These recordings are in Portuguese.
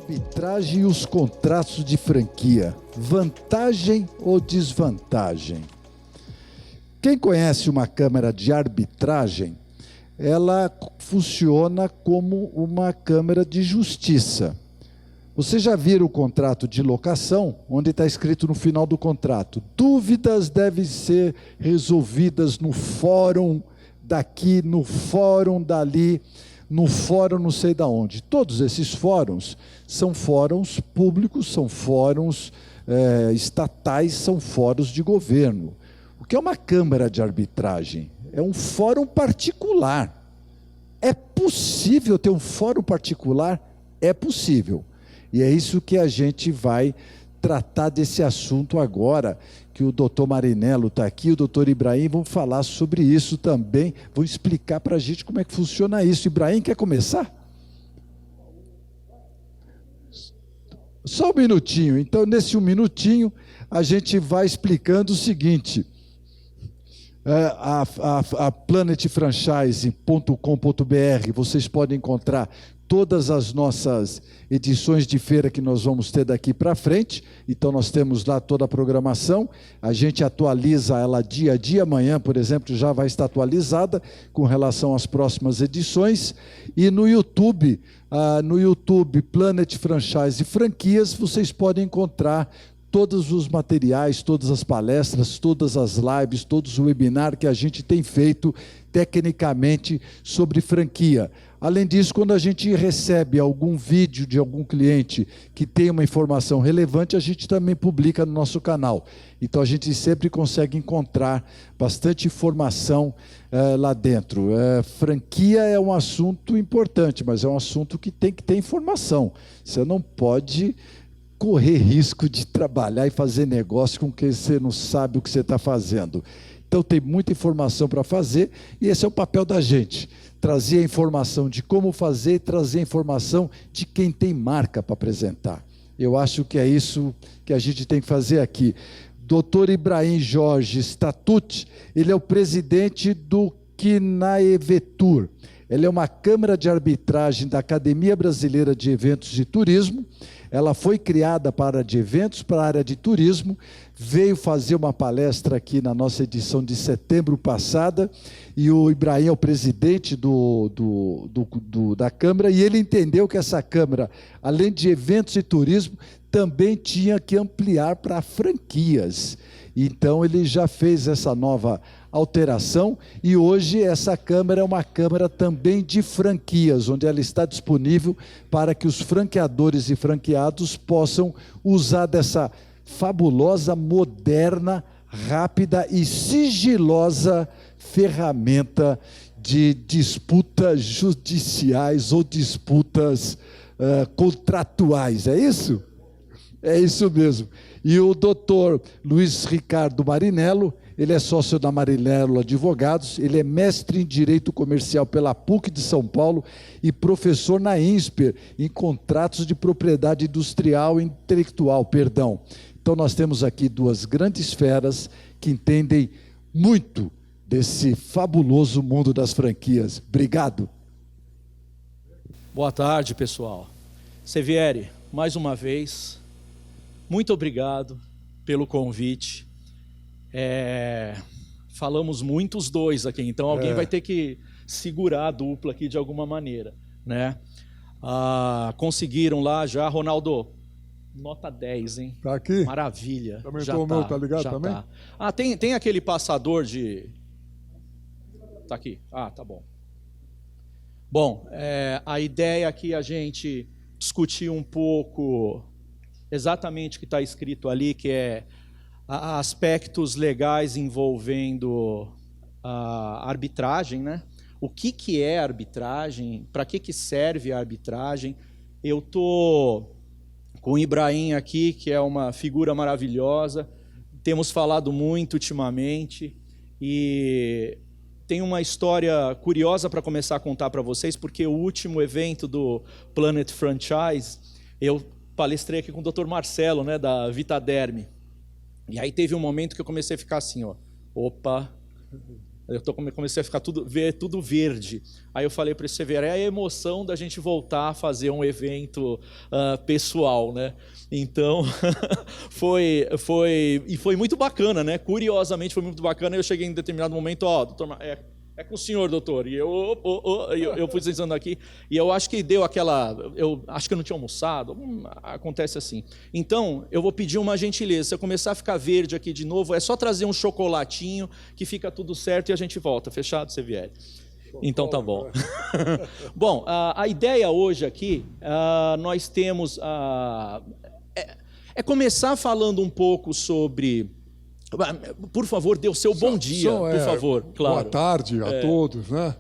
Arbitragem e os contratos de franquia, vantagem ou desvantagem? Quem conhece uma câmara de arbitragem, ela funciona como uma câmara de justiça. Você já viram o contrato de locação, onde está escrito no final do contrato: dúvidas devem ser resolvidas no fórum daqui, no fórum dali, no fórum não sei da onde. Todos esses fóruns são fóruns públicos, são fóruns estatais, são fóruns de governo. O que é uma câmara de arbitragem? É um fórum particular. É possível ter um fórum particular? É possível. E é isso que a gente vai tratar desse assunto agora, que o doutor Marinello está aqui, o doutor Ibrahim vão falar sobre isso também, vão explicar para a gente como é que funciona isso. Ibrahim, quer começar? Só um minutinho. Então, nesse um minutinho, a gente vai explicando o seguinte: a planetfranchise.com.br, vocês podem encontrar todas as nossas edições de feira que nós vamos ter daqui para frente. Então nós temos lá toda a programação, a gente atualiza ela dia a dia. Amanhã, por exemplo, já vai estar atualizada com relação às próximas edições. E no YouTube Planet Franchise Franquias, vocês podem encontrar todos os materiais, todas as palestras, todas as lives, todos os webinars que a gente tem feito tecnicamente sobre franquia. Além disso, quando a gente recebe algum vídeo de algum cliente que tem uma informação relevante, a gente também publica no nosso canal. Então a gente sempre consegue encontrar bastante informação lá dentro. Franquia é um assunto importante, mas é um assunto que tem que ter informação. Você não pode correr risco de trabalhar e fazer negócio com quem você não sabe o que você está fazendo. Então tem muita informação para fazer, e esse é o papel da gente: trazer a informação de como fazer e trazer a informação de quem tem marca para apresentar. Eu acho que é isso que a gente tem que fazer aqui. Dr. Ibrahim Jorge Statuti, ele é o presidente do CNAEVETUR. Ele é uma câmara de arbitragem da Academia Brasileira de Eventos e Turismo. Ela foi criada para a área de eventos, para a área de turismo, veio fazer uma palestra aqui na nossa edição de setembro passada, e o Ibrahim é o presidente da Câmara, e ele entendeu que essa Câmara, além de eventos e turismo, também tinha que ampliar para franquias. Então ele já fez essa nova alteração, e hoje essa Câmara é uma Câmara também de franquias, onde ela está disponível para que os franqueadores e franqueados possam usar dessa fabulosa, moderna, rápida e sigilosa ferramenta de disputas judiciais ou disputas contratuais. É isso? É isso mesmo. E o doutor Luiz Ricardo Marinello, ele é sócio da Marinello Advogados, ele é mestre em Direito Comercial pela PUC de São Paulo e professor na INSPER, em Contratos de Propriedade Industrial e Intelectual, perdão. Então nós temos aqui duas grandes feras que entendem muito desse fabuloso mundo das franquias. Obrigado. Boa tarde, pessoal. Sevieri, mais uma vez, muito obrigado pelo convite. Falamos muito os dois aqui, então alguém vai ter que segurar a dupla aqui de alguma maneira, né? Conseguiram lá já, Ronaldo, nota 10, hein? Tá aqui? Maravilha. Também já o meu, tá ligado também? Tá. Tem aquele passador de... Tá aqui. Tá bom. Bom, a ideia aqui é a gente discutir um pouco exatamente o que está escrito ali, que é aspectos legais envolvendo a arbitragem, né? O que é arbitragem? Para que serve a arbitragem? Eu estou com o Ibrahim aqui, que é uma figura maravilhosa. Temos falado muito ultimamente e tem uma história curiosa para começar a contar para vocês, porque o último evento do Planet Franchise, eu palestrei aqui com o Dr. Marcelo, né, da Vitaderm. E aí teve um momento que eu comecei a ficar assim, opa, Comecei a ficar ver tudo verde. Aí eu falei para esse Severo, é a emoção da gente voltar a fazer um evento pessoal, né? Então, foi muito bacana, né? Curiosamente, foi muito bacana. Eu cheguei em determinado momento, doutor, é com o senhor, doutor. E eu fui dizendo aqui, e eu acho que deu aquela... Eu acho que eu não tinha almoçado, acontece assim. Então, eu vou pedir uma gentileza. Se eu começar a ficar verde aqui de novo, é só trazer um chocolatinho, que fica tudo certo e a gente volta. Fechado, Severo? Então tá bom. Bom, a ideia hoje aqui, nós temos... começar falando um pouco sobre... Por favor, dê o seu bom dia, por favor. Claro. Boa tarde a todos, né?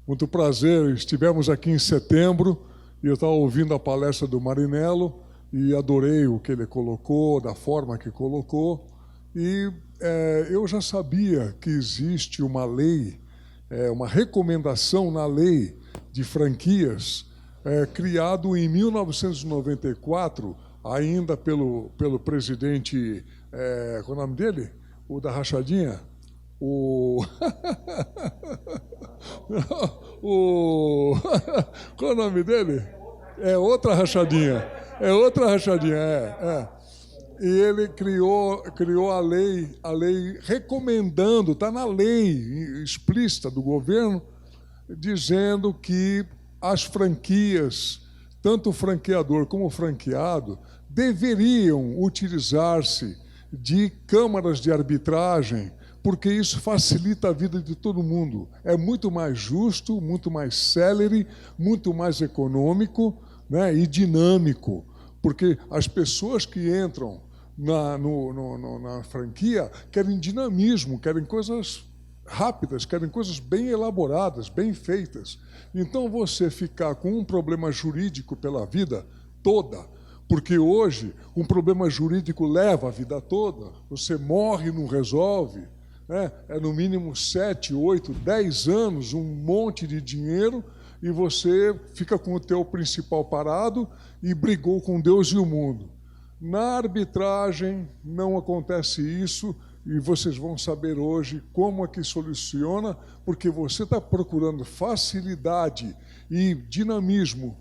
Muito prazer. Estivemos aqui em setembro e eu estava ouvindo a palestra do Marinello e adorei o que ele colocou, da forma que colocou. E eu já sabia que existe uma lei, uma recomendação na lei de franquias, criado em 1994, ainda pelo presidente... qual é o nome dele? O da rachadinha? Qual é o nome dele? É outra rachadinha. E ele criou a lei recomendando, está na lei explícita do governo, dizendo que as franquias, tanto o franqueador como o franqueado, deveriam utilizar-se de câmaras de arbitragem, porque isso facilita a vida de todo mundo. É muito mais justo, muito mais célere, muito mais econômico, né, e dinâmico, porque as pessoas que entram na franquia querem dinamismo, querem coisas rápidas, querem coisas bem elaboradas, bem feitas. Então, você ficar com um problema jurídico pela vida toda, porque hoje um problema jurídico leva a vida toda, você morre e não resolve, né? É no mínimo 7, 8, 10 anos, um monte de dinheiro, e você fica com o teu principal parado e brigou com Deus e o mundo. Na arbitragem não acontece isso, e vocês vão saber hoje como é que soluciona, porque você está procurando facilidade e dinamismo,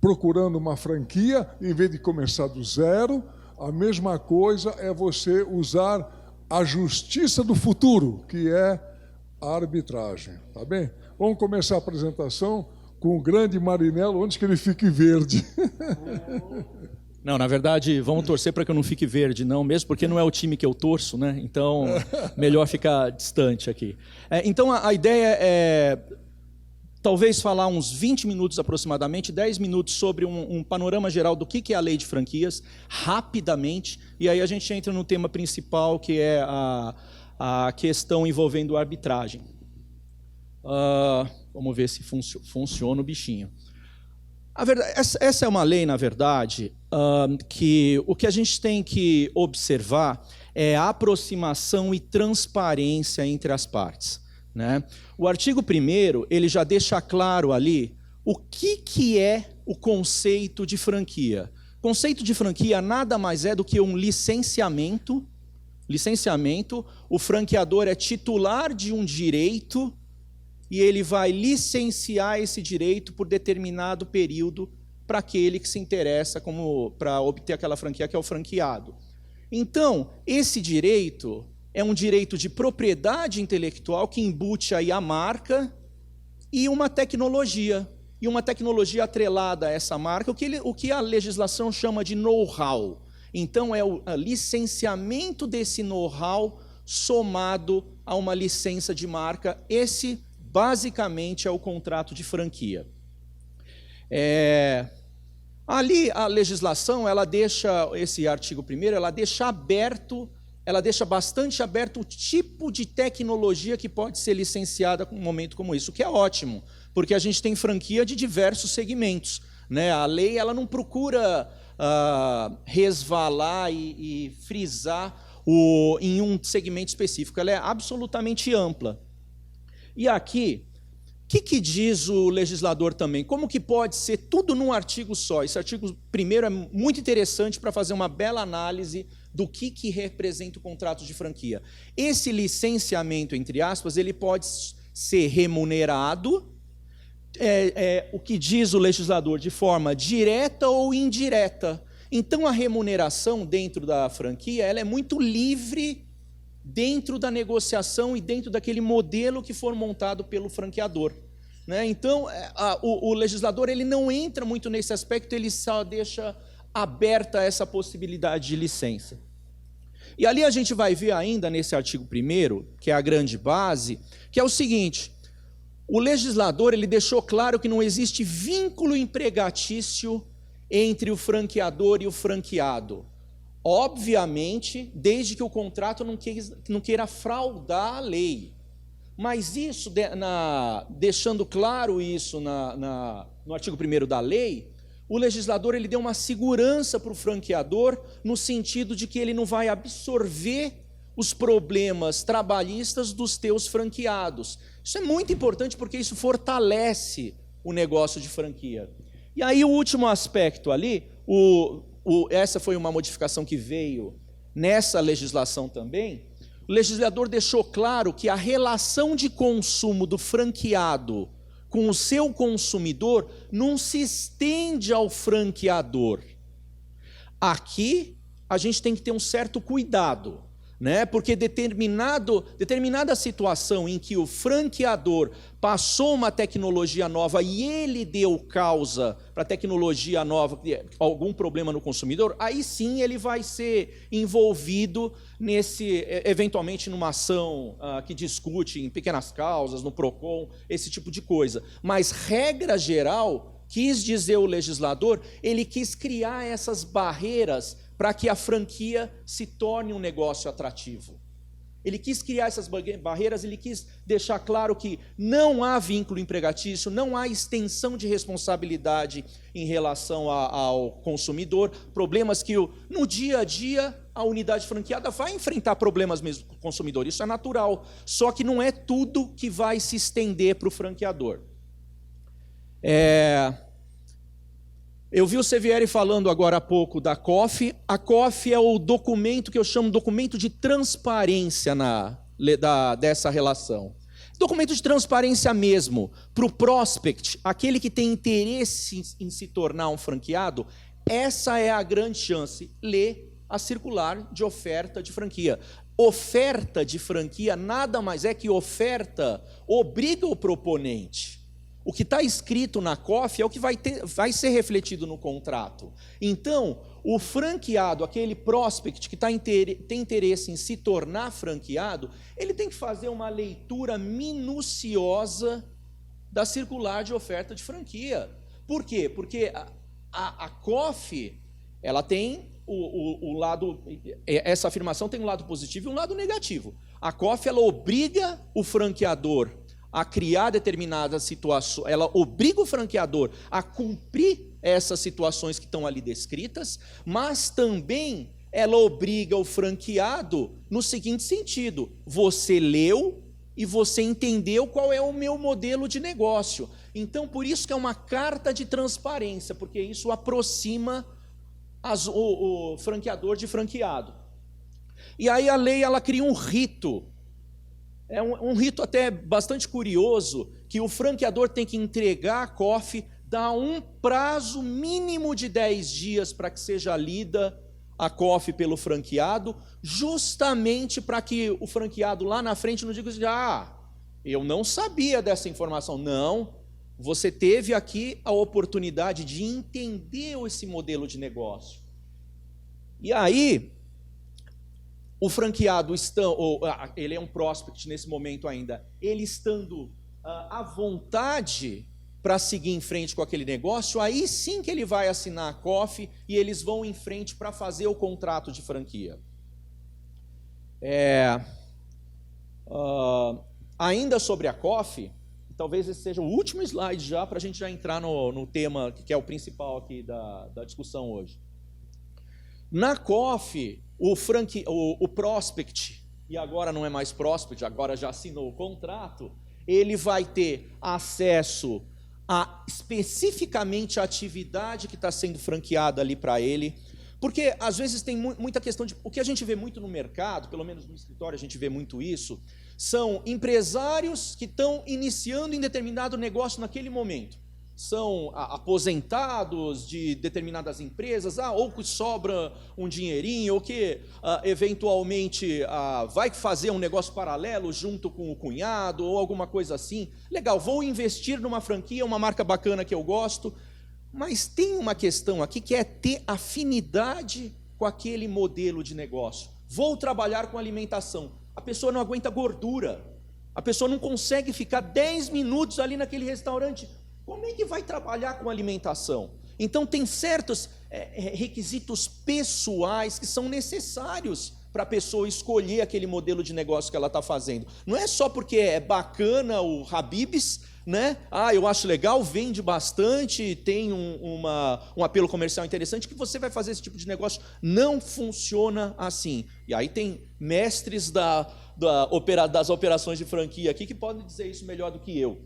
procurando uma franquia, em vez de começar do zero. A mesma coisa é você usar a justiça do futuro, que é a arbitragem. Tá bem? Vamos começar a apresentação com o grande Marinello, antes que ele fique verde. Não, na verdade, vamos torcer para que eu não fique verde, não, mesmo porque não é o time que eu torço, né? Então, melhor ficar distante aqui. Então, a ideia é... talvez falar uns 20 minutos aproximadamente, 10 minutos sobre um panorama geral do que é a lei de franquias, rapidamente, e aí a gente entra no tema principal, que é a questão envolvendo a arbitragem. Vamos ver se funciona o bichinho. Essa é uma lei, na verdade, que o que a gente tem que observar é a aproximação e transparência entre as partes, né? O artigo 1º, ele já deixa claro ali o que é o conceito de franquia. O conceito de franquia nada mais é do que um licenciamento. O franqueador é titular de um direito e ele vai licenciar esse direito por determinado período para aquele que se interessa para obter aquela franquia, que é o franqueado. Então, esse direito é um direito de propriedade intelectual que embute aí a marca e uma tecnologia atrelada a essa marca, o que a legislação chama de know-how. Então, é o licenciamento desse know-how somado a uma licença de marca. Esse, basicamente, é o contrato de franquia. Ali, a legislação, ela deixa, esse artigo 1º, ela deixa bastante aberto o tipo de tecnologia que pode ser licenciada num momento como isso, o que é ótimo, porque a gente tem franquia de diversos segmentos, né? A lei, ela não procura resvalar e frisar em um segmento específico, ela é absolutamente ampla. E aqui, que diz o legislador também? Como que pode ser tudo num artigo só? Esse artigo primeiro é muito interessante para fazer uma bela análise do que representa o contrato de franquia. Esse licenciamento, entre aspas, ele pode ser remunerado, o que diz o legislador, de forma direta ou indireta. Então, a remuneração dentro da franquia ela é muito livre dentro da negociação e dentro daquele modelo que for montado pelo franqueador. Né? Então, o legislador ele não entra muito nesse aspecto, ele só deixa aberta essa possibilidade de licença. E ali a gente vai ver ainda nesse artigo 1º, que é a grande base, que é o seguinte: o legislador ele deixou claro que não existe vínculo empregatício entre o franqueador e o franqueado. Obviamente, desde que o contrato não queira fraudar a lei. Mas isso, deixando claro isso no artigo 1º da lei, o legislador ele deu uma segurança para o franqueador no sentido de que ele não vai absorver os problemas trabalhistas dos teus franqueados. Isso é muito importante porque isso fortalece o negócio de franquia. E aí o último aspecto ali, essa foi uma modificação que veio nessa legislação também. O legislador deixou claro que a relação de consumo do franqueado com o seu consumidor não se estende ao franqueador. Aqui a gente tem que ter um certo cuidado, né? Porque determinada situação em que o franqueador passou uma tecnologia nova e ele deu causa para a tecnologia nova, algum problema no consumidor, aí sim ele vai ser envolvido eventualmente numa ação que discute em pequenas causas, no PROCON, esse tipo de coisa. Mas, regra geral, quis dizer o legislador, ele quis criar essas barreiras para que a franquia se torne um negócio atrativo. Ele quis criar essas barreiras, ele quis deixar claro que não há vínculo empregatício, não há extensão de responsabilidade em relação ao consumidor, problemas que no dia a dia a unidade franqueada vai enfrentar problemas mesmo com o consumidor, isso é natural, só que não é tudo que vai se estender para o franqueador. Eu vi o Sevieri falando agora há pouco da COF. A COF é o documento que eu chamo de documento de transparência dessa relação. Documento de transparência mesmo, para o prospect, aquele que tem interesse em se tornar um franqueado, essa é a grande chance. Lê a circular de oferta de franquia. Oferta de franquia nada mais é que oferta obriga o proponente. O que está escrito na COF é o que vai ser refletido no contrato. Então, o franqueado, aquele prospect que tem interesse em se tornar franqueado, ele tem que fazer uma leitura minuciosa da circular de oferta de franquia. Por quê? Porque a COF, ela tem o lado... Essa afirmação tem um lado positivo e um lado negativo. A COF, ela obriga o franqueador a criar determinadas situações, ela obriga o franqueador a cumprir essas situações que estão ali descritas, mas também ela obriga o franqueado no seguinte sentido: você leu e você entendeu qual é o meu modelo de negócio. Então, por isso que é uma carta de transparência, porque isso aproxima o franqueador de franqueado. E aí a lei ela cria um rito. É um rito até bastante curioso, que o franqueador tem que entregar a COF, dá um prazo mínimo de 10 dias para que seja lida a COF pelo franqueado, justamente para que o franqueado lá na frente não diga assim: eu não sabia dessa informação. Não, você teve aqui a oportunidade de entender esse modelo de negócio. E aí... O franqueado, ele é um prospect nesse momento ainda, ele estando à vontade para seguir em frente com aquele negócio, aí sim que ele vai assinar a COF e eles vão em frente para fazer o contrato de franquia. Ainda sobre a COF, talvez esse seja o último slide já, para a gente já entrar no tema que é o principal aqui da discussão hoje. Na COF, o prospect, e agora não é mais prospect, agora já assinou o contrato, ele vai ter acesso a especificamente a atividade que está sendo franqueada ali para ele, porque às vezes tem muita questão de... O que a gente vê muito no mercado, pelo menos no escritório a gente vê muito isso, são empresários que estão iniciando em determinado negócio naquele momento. São aposentados de determinadas empresas, ou que sobra um dinheirinho, ou que eventualmente vai fazer um negócio paralelo junto com o cunhado, ou alguma coisa assim. Legal, vou investir numa franquia, uma marca bacana que eu gosto, mas tem uma questão aqui que é ter afinidade com aquele modelo de negócio. Vou trabalhar com alimentação. A pessoa não aguenta gordura, a pessoa não consegue ficar 10 minutos ali naquele restaurante. Como é que vai trabalhar com alimentação? Então tem certos requisitos pessoais que são necessários para a pessoa escolher aquele modelo de negócio que ela está fazendo. Não é só porque é bacana o Habib's, né? Eu acho legal, vende bastante, tem um apelo comercial interessante, que você vai fazer esse tipo de negócio. Não funciona assim. E aí tem mestres das operações de franquia aqui que podem dizer isso melhor do que eu.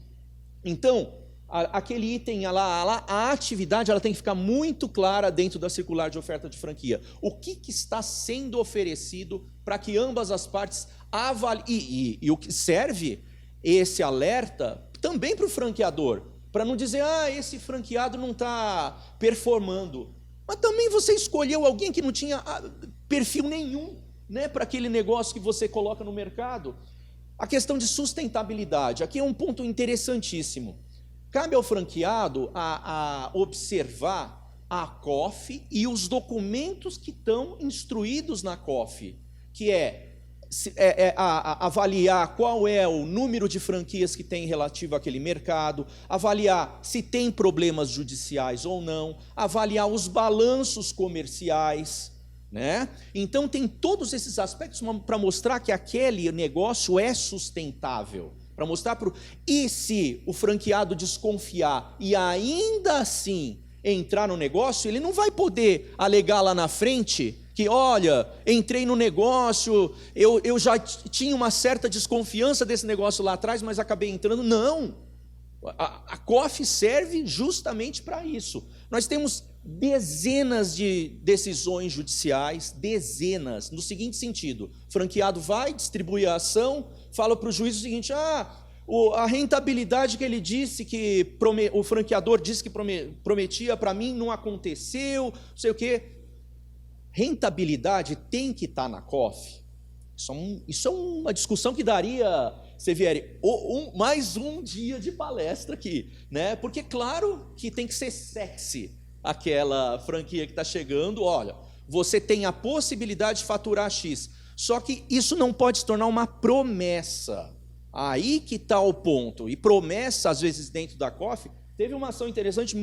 Então, aquele item, a atividade, ela tem que ficar muito clara dentro da circular de oferta de franquia. O que está sendo oferecido para que ambas as partes avaliem. E o que serve esse alerta também para o franqueador, para não dizer, esse franqueado não está performando. Mas também você escolheu alguém que não tinha perfil nenhum, né, para aquele negócio que você coloca no mercado. A questão de sustentabilidade, aqui é um ponto interessantíssimo. Cabe ao franqueado a observar a COF e os documentos que estão instruídos na COF, que avaliar qual é o número de franquias que tem relativo àquele mercado, avaliar se tem problemas judiciais ou não, avaliar os balanços comerciais, né? Então tem todos esses aspectos para mostrar que aquele negócio é sustentável. Para mostrar E se o franqueado desconfiar e ainda assim entrar no negócio, ele não vai poder alegar lá na frente que, olha, entrei no negócio, eu já tinha uma certa desconfiança desse negócio lá atrás, mas acabei entrando. Não! A COF serve justamente para isso. Nós temos dezenas de decisões judiciais, dezenas, no seguinte sentido: o franqueado vai, distribui a ação, fala para o juiz o seguinte, a rentabilidade que ele disse que o franqueador disse que prometia para mim não aconteceu, não sei o quê. Rentabilidade tem que estar na COF. Isso é uma discussão que daria, Severi, mais um dia de palestra aqui, né? Porque claro que tem que ser sexy aquela franquia que está chegando. Olha, você tem a possibilidade de faturar X, só que isso não pode se tornar uma promessa. Aí que está o ponto. E promessa, às vezes, dentro da COF. Teve uma ação interessante,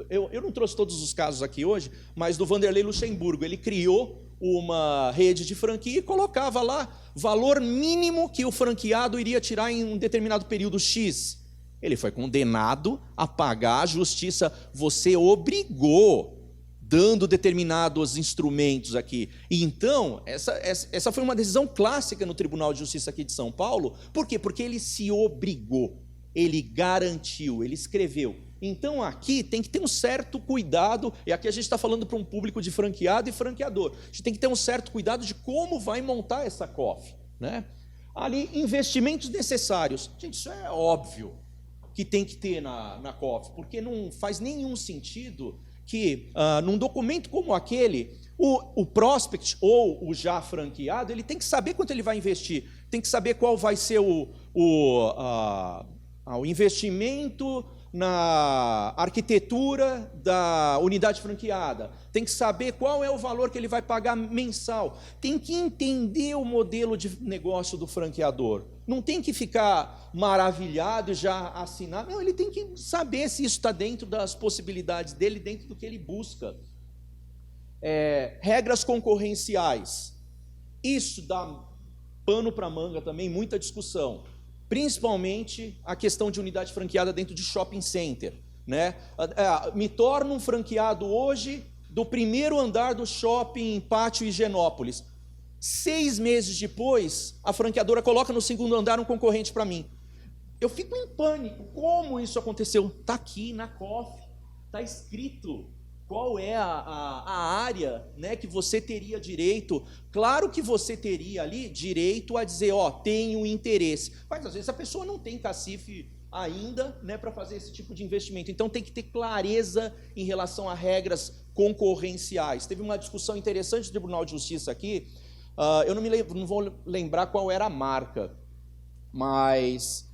eu não trouxe todos os casos aqui hoje, mas do Vanderlei Luxemburgo. Ele criou uma rede de franquia e colocava lá valor mínimo que o franqueado iria tirar em um determinado período X. Ele foi condenado a pagar, a justiça, você obrigou, dando determinados instrumentos aqui. E então, essa foi uma decisão clássica no Tribunal de Justiça aqui de São Paulo. Por quê? Porque ele se obrigou. Ele garantiu, ele escreveu. Então aqui tem que ter um certo cuidado, e aqui a gente está falando para um público de franqueado e franqueador. A gente tem que ter um certo cuidado de como vai montar essa COF, né? Ali, investimentos necessários. Gente, isso é óbvio que tem que ter na COF, porque não faz nenhum sentido que num documento como aquele, o prospect ou o já franqueado, ele tem que saber quanto ele vai investir, tem que saber qual vai ser o investimento na arquitetura da unidade franqueada, tem que saber qual é o valor que ele vai pagar mensal, tem que entender o modelo de negócio do franqueador, não tem que ficar maravilhado e já assinar, não, ele tem que saber se isso está dentro das possibilidades dele, dentro do que ele busca. Regras concorrenciais, isso dá pano para manga também, muita discussão. Principalmente a questão de unidade franqueada dentro de shopping center, né? Me torno um franqueado hoje do primeiro andar do shopping Pátio Higienópolis. 6 meses depois, a franqueadora coloca no segundo andar um concorrente para mim. eu fico em pânico. Como isso aconteceu? Está aqui na COF, está escrito qual é a área, né, que você teria direito. Claro que você teria ali direito a dizer, tenho interesse. Mas às vezes a pessoa não tem cacife ainda, né, para fazer esse tipo de investimento. Então tem que ter clareza em relação a regras concorrenciais. Teve uma discussão interessante do Tribunal de Justiça aqui, eu não vou lembrar qual era a marca, mas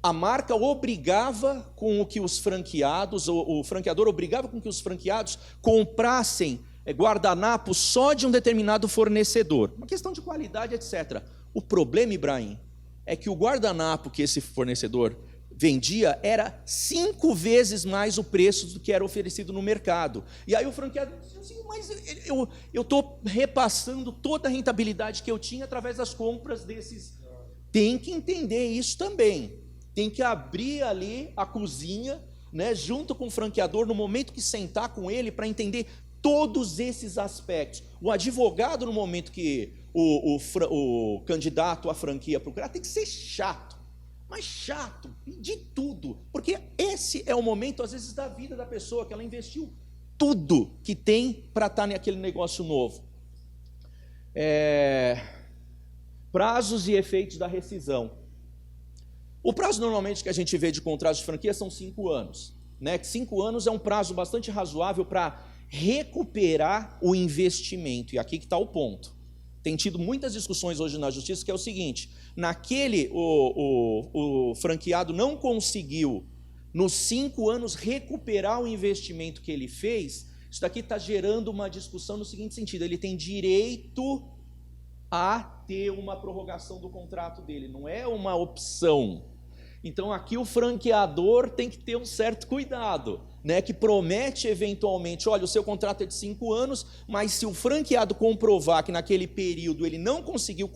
a marca obrigava com que os franqueados, o franqueador obrigava com que os franqueados comprassem guardanapos só de um determinado fornecedor. Uma questão de qualidade, etc. O problema, Ibrahim, é que o guardanapo que esse fornecedor vendia era 5 vezes mais o preço do que era oferecido no mercado. E aí o franqueador disse assim, mas eu estou repassando toda a rentabilidade que eu tinha através das compras desses. Tem que entender isso também. Tem que abrir ali a cozinha, né, junto com o franqueador, no momento que sentar com ele, para entender todos esses aspectos. O advogado, no momento que o candidato à franquia procurar, tem que ser chato, mas chato de tudo, porque esse é o momento, às vezes, da vida da pessoa, que ela investiu tudo que tem para estar naquele negócio novo. Prazos e efeitos da rescisão. O prazo normalmente que a gente vê de contratos de franquia são 5 anos, né? 5 anos é um prazo bastante razoável para recuperar o investimento. E aqui que está o ponto. Tem tido muitas discussões hoje na justiça, que é o seguinte: o franqueado não conseguiu, nos 5 anos, recuperar o investimento que ele fez. Isso daqui está gerando uma discussão no seguinte sentido: ele tem direito a ter uma prorrogação do contrato dele, não é uma opção. Então aqui o franqueador tem que ter um certo cuidado, né, que promete eventualmente, olha, o seu contrato é de 5 anos, mas se o franqueado comprovar que naquele período ele não conseguiu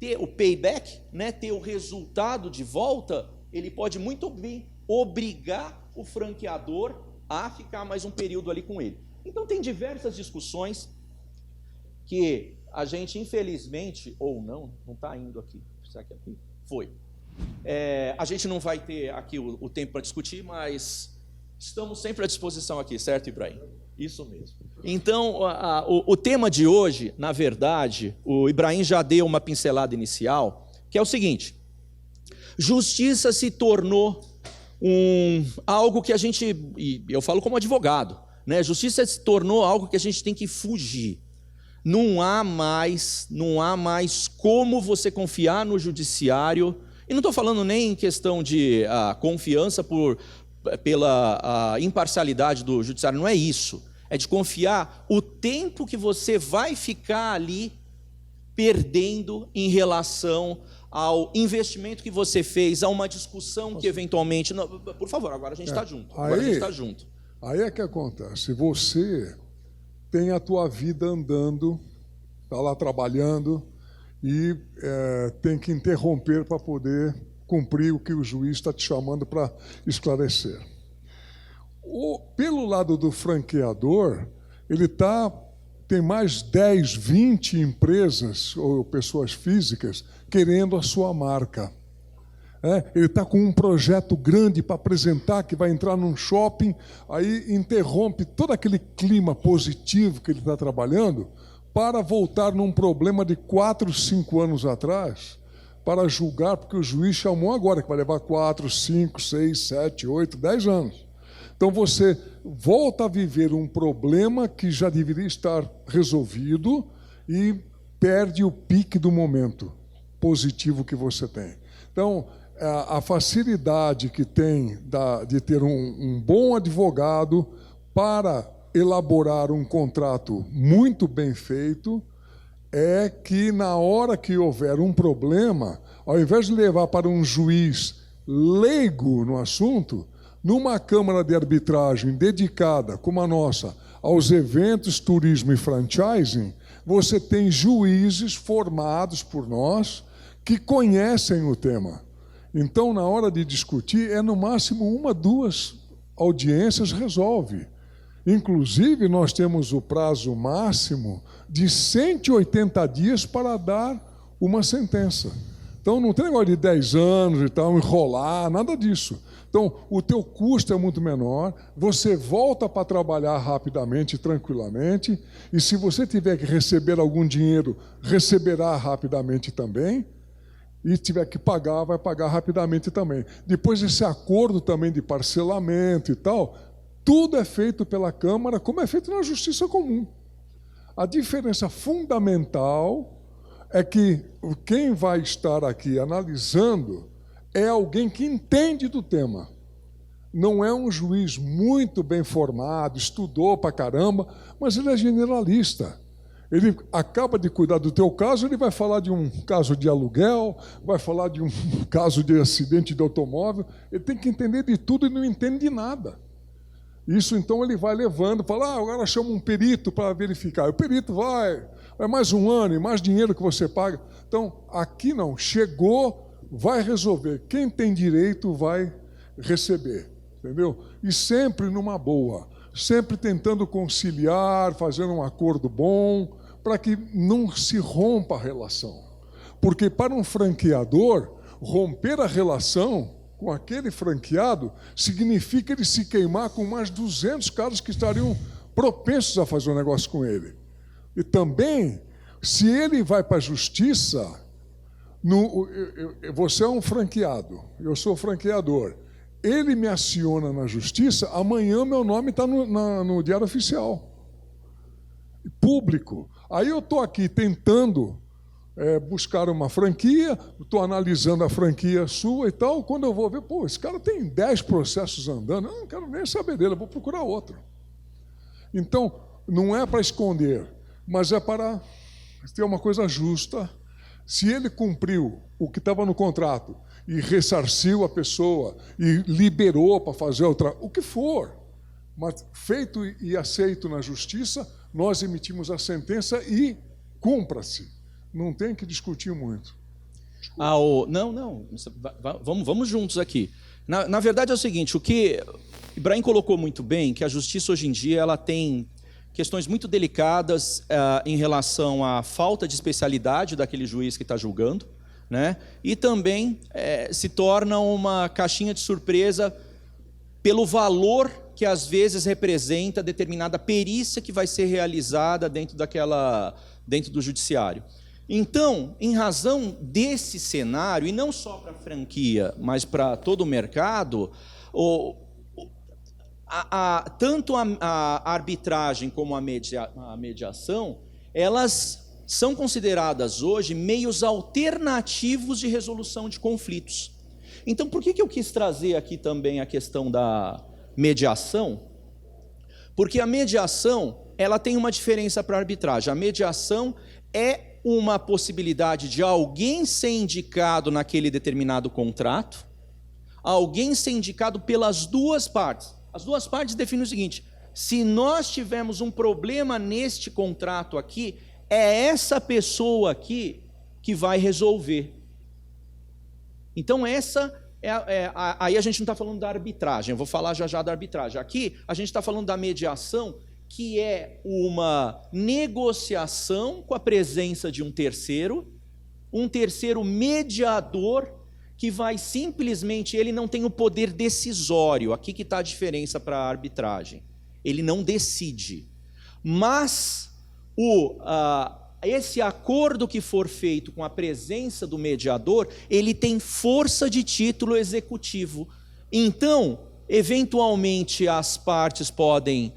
ter o payback, né, ter o resultado de volta, ele pode muito bem obrigar o franqueador a ficar mais um período ali com ele. Então tem diversas discussões que a gente, infelizmente, ou não está indo aqui. Será que é aqui? Foi. A gente não vai ter aqui o tempo para discutir, mas estamos sempre à disposição aqui, certo, Ibrahim? Isso mesmo. Então, o tema de hoje, na verdade, o Ibrahim já deu uma pincelada inicial, que é o seguinte: justiça se tornou algo que a gente, e eu falo como advogado, né? Justiça se tornou algo que a gente tem que fugir. Não há mais como você confiar no judiciário. E não estou falando nem em questão de confiança pela imparcialidade do judiciário, não é isso. É de confiar o tempo que você vai ficar ali perdendo em relação ao investimento que você fez, a uma discussão que eventualmente... Não, por favor, agora a gente está junto. Agora a gente está junto. Aí é que acontece. Você tem a tua vida andando, está lá trabalhando, e tem que interromper para poder cumprir o que o juiz está te chamando para esclarecer. Pelo lado do franqueador, ele tem mais 10, 20 empresas ou pessoas físicas querendo a sua marca. Ele está com um projeto grande para apresentar, que vai entrar num shopping, aí interrompe todo aquele clima positivo que ele está trabalhando, para voltar num problema de 4, 5 anos atrás, para julgar, porque o juiz chamou agora, que vai levar 4, 5, 6, 7, 8, 10 anos. Então você volta a viver um problema que já deveria estar resolvido e perde o pique do momento positivo que você tem. Então, a facilidade que tem de ter um bom advogado para elaborar um contrato muito bem feito é que, na hora que houver um problema, ao invés de levar para um juiz leigo no assunto, numa câmara de arbitragem dedicada, como a nossa, aos eventos, turismo e franchising, você tem juízes formados por nós que conhecem o tema. Então, na hora de discutir, no máximo 1, 2 audiências resolve. Inclusive, nós temos o prazo máximo de 180 dias para dar uma sentença. Então, não tem negócio de 10 anos e tal, enrolar, nada disso. Então, o teu custo é muito menor, você volta para trabalhar rapidamente, tranquilamente, e se você tiver que receber algum dinheiro, receberá rapidamente também, e tiver que pagar, vai pagar rapidamente também. Depois, esse acordo também de parcelamento e tal, tudo é feito pela Câmara, como é feito na Justiça Comum. A diferença fundamental é que quem vai estar aqui analisando é alguém que entende do tema. Não é um juiz muito bem formado, estudou pra caramba, mas ele é generalista. Ele acaba de cuidar do teu caso, ele vai falar de um caso de aluguel, vai falar de um caso de acidente de automóvel, ele tem que entender de tudo e não entende de nada. Isso, então, ele vai levando, fala, agora chama um perito para verificar. O perito vai mais um ano e mais dinheiro que você paga. Então, aqui não, chegou, vai resolver. Quem tem direito vai receber, entendeu? E sempre numa boa, sempre tentando conciliar, fazendo um acordo bom, para que não se rompa a relação. Porque para um franqueador, romper a relação com aquele franqueado significa ele se queimar com mais 200 caras que estariam propensos a fazer um negócio com ele. E também, se ele vai para a justiça, você é um franqueado, eu sou franqueador, ele me aciona na justiça, amanhã meu nome está no Diário Oficial, público. Aí eu estou aqui tentando buscar uma franquia, estou analisando a franquia sua e tal, quando eu vou ver, esse cara tem 10 processos andando, eu não quero nem saber dele, eu vou procurar outro. Então, não é para esconder, mas é para ter uma coisa justa. Se ele cumpriu o que estava no contrato e ressarciu a pessoa e liberou para fazer o que for, mas feito e aceito na justiça, nós emitimos a sentença e cumpra-se. Não tem que discutir muito. Não. Vamos juntos aqui. Na verdade é o seguinte, o que Ibrahim colocou muito bem, que a justiça hoje em dia ela tem questões muito delicadas em relação à falta de especialidade daquele juiz que está julgando, né? E também se torna uma caixinha de surpresa pelo valor que às vezes representa determinada perícia que vai ser realizada dentro do judiciário. Então, em razão desse cenário, e não só para a franquia, mas para todo o mercado, tanto a arbitragem como a mediação, elas são consideradas hoje meios alternativos de resolução de conflitos. Então, por que eu quis trazer aqui também a questão da mediação? Porque a mediação, ela tem uma diferença para a arbitragem. A mediação é uma possibilidade de alguém ser indicado naquele determinado contrato, alguém ser indicado pelas duas partes. As duas partes definem o seguinte: se nós tivermos um problema neste contrato aqui, é essa pessoa aqui que vai resolver. Então essa aí a gente não está falando da arbitragem, eu vou falar já da arbitragem. Aqui a gente está falando da mediação, que é uma negociação com a presença de um terceiro mediador, que vai simplesmente, ele não tem o poder decisório. Aqui que está a diferença para a arbitragem. Ele não decide. Mas esse acordo que for feito com a presença do mediador, ele tem força de título executivo. Então, eventualmente, as partes podem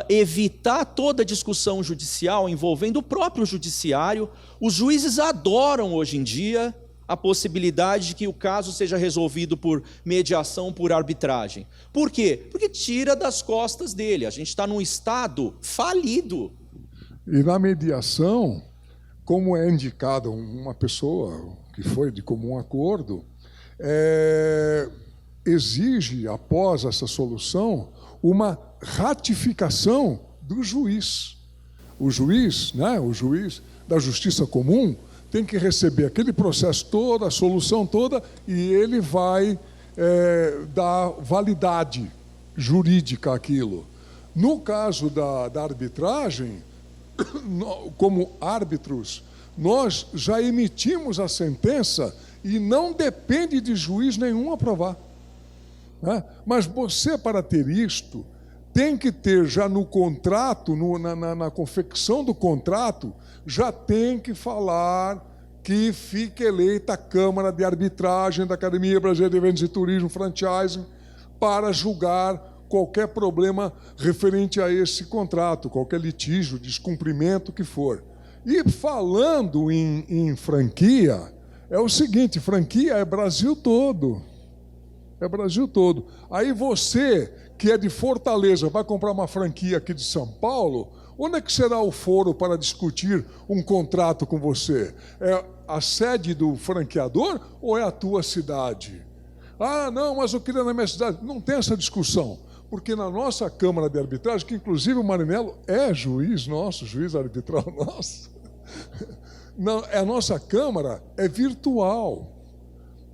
evitar toda discussão judicial envolvendo o próprio judiciário. Os juízes adoram hoje em dia a possibilidade de que o caso seja resolvido por mediação, por arbitragem. Por quê? Porque tira das costas dele. A gente está num estado falido. E na mediação, como é indicada uma pessoa que foi de comum acordo, exige, após essa solução, uma ratificação do juiz. O juiz da Justiça Comum tem que receber aquele processo todo, a solução toda, e ele vai dar validade jurídica àquilo. No caso da arbitragem, como árbitros, Nós já emitimos a sentença e não depende de juiz nenhum aprovar. Né? Mas você, para ter isto, tem que ter já no contrato, na confecção do contrato, já tem que falar que fique eleita a Câmara de Arbitragem da Academia Brasileira de Eventos e Turismo, franchising, para julgar qualquer problema referente a esse contrato, qualquer litígio, descumprimento que for. E falando em franquia, é o seguinte, franquia é Brasil todo. É Brasil todo. Aí você, que é de Fortaleza, vai comprar uma franquia aqui de São Paulo, onde é que será o foro para discutir um contrato com você? É a sede do franqueador ou é a tua cidade? Ah, não, mas eu queria na minha cidade. Não tem essa discussão, porque na nossa Câmara de Arbitragem, que inclusive o Marinello é juiz nosso, juiz arbitral nosso, a nossa Câmara é virtual.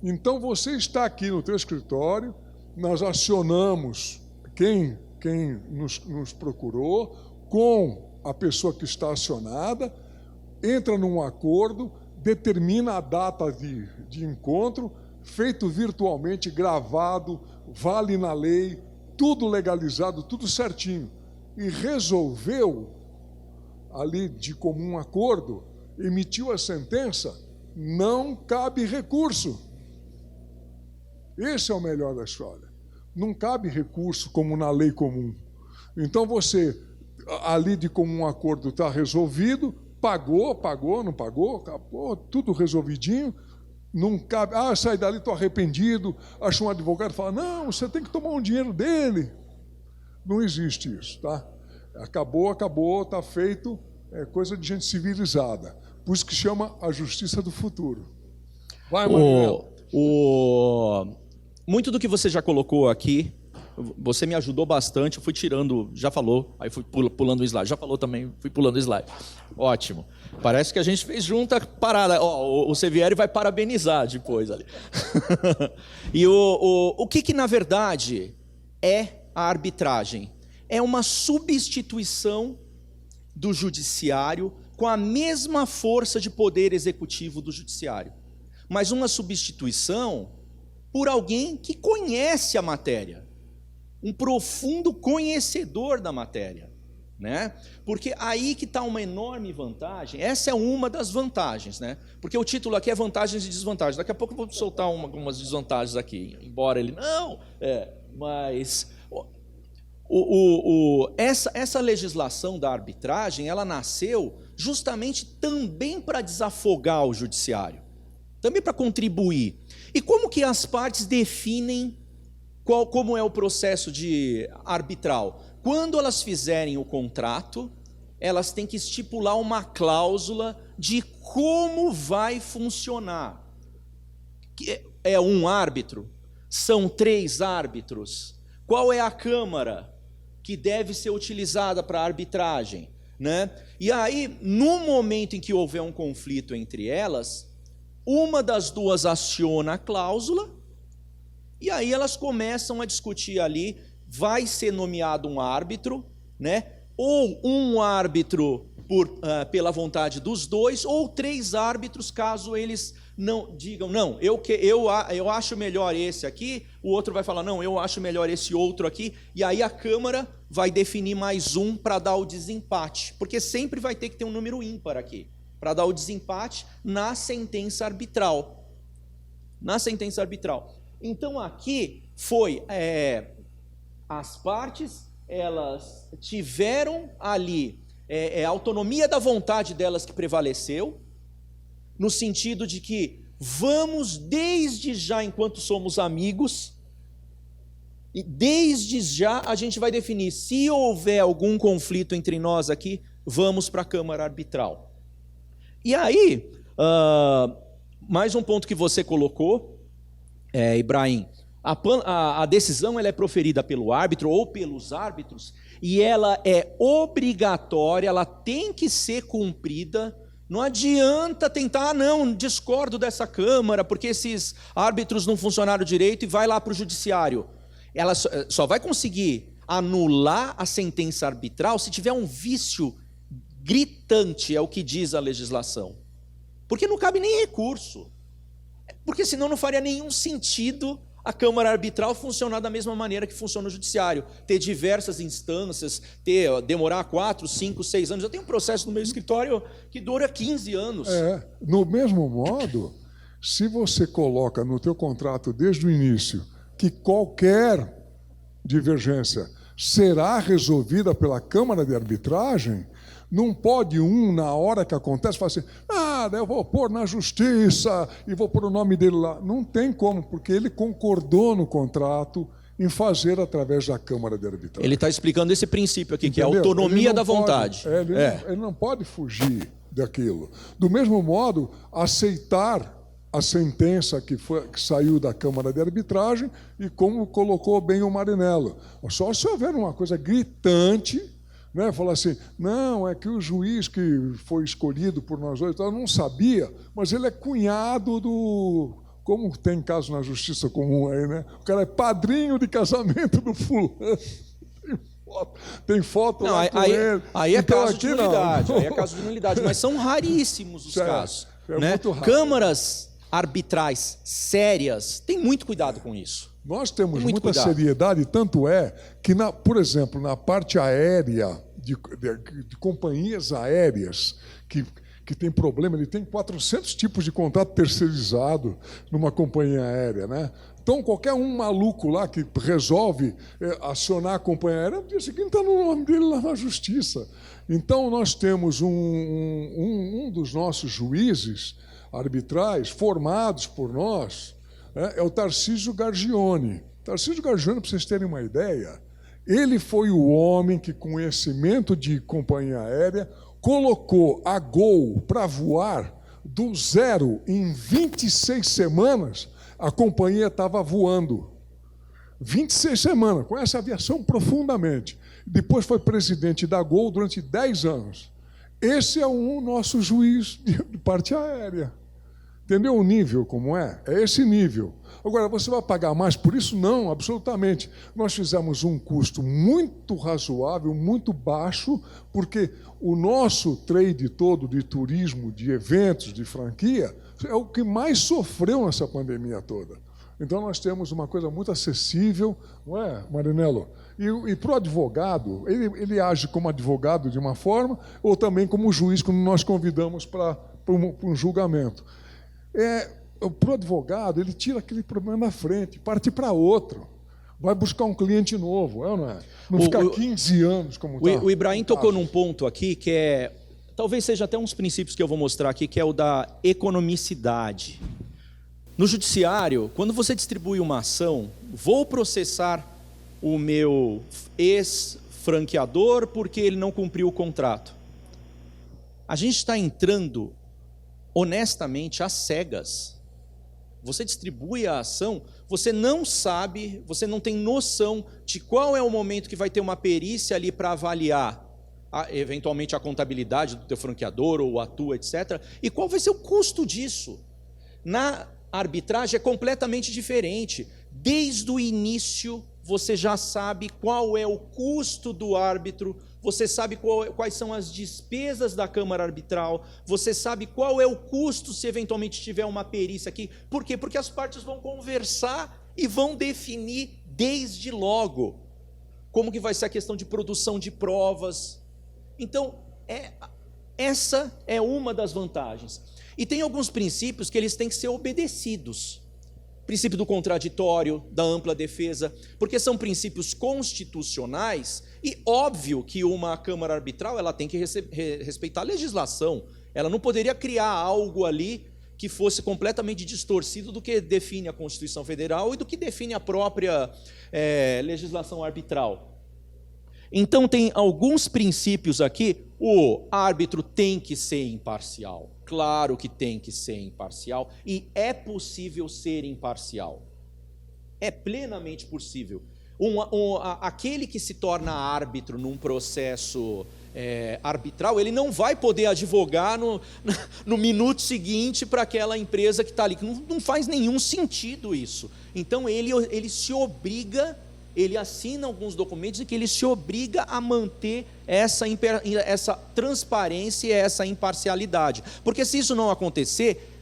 Então você está aqui no teu escritório, nós acionamos quem nos procurou com a pessoa que está acionada, entra num acordo, determina a data de encontro, feito virtualmente, gravado, vale na lei, tudo legalizado, tudo certinho. E resolveu, ali de comum acordo, emitiu a sentença, não cabe recurso. Esse é o melhor da história. Não cabe recurso como na lei comum. Então você, ali de comum acordo, está resolvido, pagou, não pagou, acabou, tudo resolvidinho, não cabe, sai dali, estou arrependido, acha um advogado e fala, não, você tem que tomar um dinheiro dele. Não existe isso, tá? Acabou, está feito, é coisa de gente civilizada. Por isso que chama a justiça do futuro. Vai, Manuel. Muito do que você já colocou aqui, você me ajudou bastante, eu fui tirando, já falou, aí fui pulando o slide, já falou também, fui pulando o slide. Ótimo. Parece que a gente fez junta parada. O Sevieri vai parabenizar depois ali. E o que na verdade é a arbitragem? É uma substituição do judiciário com a mesma força de poder executivo do judiciário. Mas uma substituição por alguém que conhece a matéria, um profundo conhecedor da matéria, né? Porque aí que está uma enorme vantagem, essa é uma das vantagens, né? Porque o título aqui é vantagens e desvantagens, daqui a pouco eu vou soltar algumas desvantagens aqui, embora ele não, mas essa legislação da arbitragem, ela nasceu justamente também para desafogar o judiciário, também para contribuir. E como que as partes definem como é o processo de arbitral? Quando elas fizerem o contrato, elas têm que estipular uma cláusula de como vai funcionar. É um árbitro? São 3 árbitros? Qual é a câmara que deve ser utilizada para a arbitragem? Né? E aí, no momento em que houver um conflito entre elas, uma das duas aciona a cláusula, e aí elas começam a discutir ali, vai ser nomeado um árbitro, né? Ou um árbitro pela vontade dos dois, ou 3 árbitros, caso eles não digam, não, eu acho melhor esse aqui, o outro vai falar, não, eu acho melhor esse outro aqui, e aí a Câmara vai definir mais um para dar o desempate, porque sempre vai ter que ter um número ímpar aqui, para dar o desempate na sentença arbitral. Na sentença arbitral. Então aqui foi, as partes, elas tiveram ali, a autonomia da vontade delas que prevaleceu, no sentido de que vamos desde já, enquanto somos amigos, e desde já a gente vai definir, se houver algum conflito entre nós aqui, vamos para a Câmara Arbitral. E aí, mais um ponto que você colocou, Ibrahim, a decisão ela é proferida pelo árbitro ou pelos árbitros, e ela é obrigatória, ela tem que ser cumprida. Não adianta tentar, não, discordo dessa Câmara, porque esses árbitros não funcionaram direito e vai lá para o judiciário. Ela só vai conseguir anular a sentença arbitral se tiver um vício gritante, é o que diz a legislação. Porque não cabe nem recurso. Porque senão não faria nenhum sentido a Câmara Arbitral funcionar da mesma maneira que funciona o Judiciário. Ter diversas instâncias, demorar 4, 5, 6 anos. Eu tenho um processo no meu escritório que dura 15 anos. No mesmo modo, se você coloca no teu contrato desde o início que qualquer divergência será resolvida pela Câmara de Arbitragem, não pode na hora que acontece, falar assim, eu vou pôr na justiça e vou pôr o nome dele lá. Não tem como, porque ele concordou no contrato em fazer através da Câmara de Arbitragem. Ele está explicando esse princípio aqui, que é a autonomia da vontade. Ele não pode fugir daquilo. Do mesmo modo, aceitar a sentença que saiu da Câmara de Arbitragem e como colocou bem o Marinello. Só se houver uma coisa gritante, né, falar assim, não, é que o juiz que foi escolhido por nós dois, eu não sabia, mas ele é cunhado do... Como tem caso na justiça comum aí, né? O cara é padrinho de casamento do fulano. Tem foto não, lá com ele. Aí é então, caso de nulidade, aí é caso de nulidade, mas são raríssimos os casos. Né? Muito raro. Câmaras arbitrais sérias têm muito cuidado com isso. Nós temos muita seriedade, tanto é que, por exemplo, na parte aérea, de companhias aéreas que tem problema, ele tem 400 tipos de contrato terceirizado numa companhia aérea, né? Então, qualquer um maluco lá que resolve acionar a companhia aérea, no dia seguinte está no nome dele lá na justiça. Então, nós temos um dos nossos juízes arbitrais, formados por nós, é o Tarcísio Gargione. Tarcísio Gargione, para vocês terem uma ideia, ele foi o homem que, com conhecimento de companhia aérea, colocou a Gol para voar do zero em 26 semanas, a companhia estava voando. 26 semanas, conhece a aviação profundamente. Depois foi presidente da Gol durante 10 anos. Esse é o nosso juiz de parte aérea. Entendeu o nível como é? É esse nível. Agora, você vai pagar mais por isso? Não, absolutamente. Nós fizemos um custo muito razoável, muito baixo, porque o nosso trade todo de turismo, de eventos, de franquia, é o que mais sofreu nessa pandemia toda. Então, nós temos uma coisa muito acessível, não é, Marinello? E para o advogado, ele age como advogado de uma forma, ou também como juiz, quando nós convidamos para um julgamento. Para o advogado, ele tira aquele problema da frente, parte para outro. Vai buscar um cliente novo, não é? Não ficar 15 anos como está. O Ibrahim tocou num ponto aqui que talvez seja até uns princípios que eu vou mostrar aqui, que é o da economicidade. No judiciário, quando você distribui uma ação, vou processar o meu ex-franqueador porque ele não cumpriu o contrato. A gente está entrando honestamente às cegas. Você distribui a ação, você não sabe, você não tem noção de qual é o momento que vai ter uma perícia ali para avaliar eventualmente a contabilidade do teu franqueador ou a tua, etc. E qual vai ser o custo disso. Na arbitragem é completamente diferente. Desde o início você já sabe qual é o custo do árbitro, você sabe quais são as despesas da Câmara Arbitral, você sabe qual é o custo se eventualmente tiver uma perícia aqui. Por quê? Porque as partes vão conversar e vão definir desde logo como que vai ser a questão de produção de provas. Então, essa é uma das vantagens. E tem alguns princípios que eles têm que ser obedecidos. Princípio do contraditório, da ampla defesa, porque são princípios constitucionais e óbvio que uma Câmara Arbitral ela tem que respeitar a legislação. Ela não poderia criar algo ali que fosse completamente distorcido do que define a Constituição Federal e do que define a própria legislação arbitral. Então tem alguns princípios aqui. O árbitro tem que ser imparcial. Claro que tem que ser imparcial e é possível ser imparcial. É plenamente possível. Aquele que se torna árbitro num processo arbitral, ele não vai poder advogar no minuto seguinte para aquela empresa que está ali. Não faz nenhum sentido isso. Então ele se obriga, ele assina alguns documentos em que ele se obriga a manter essa transparência e essa imparcialidade. Porque se isso não acontecer,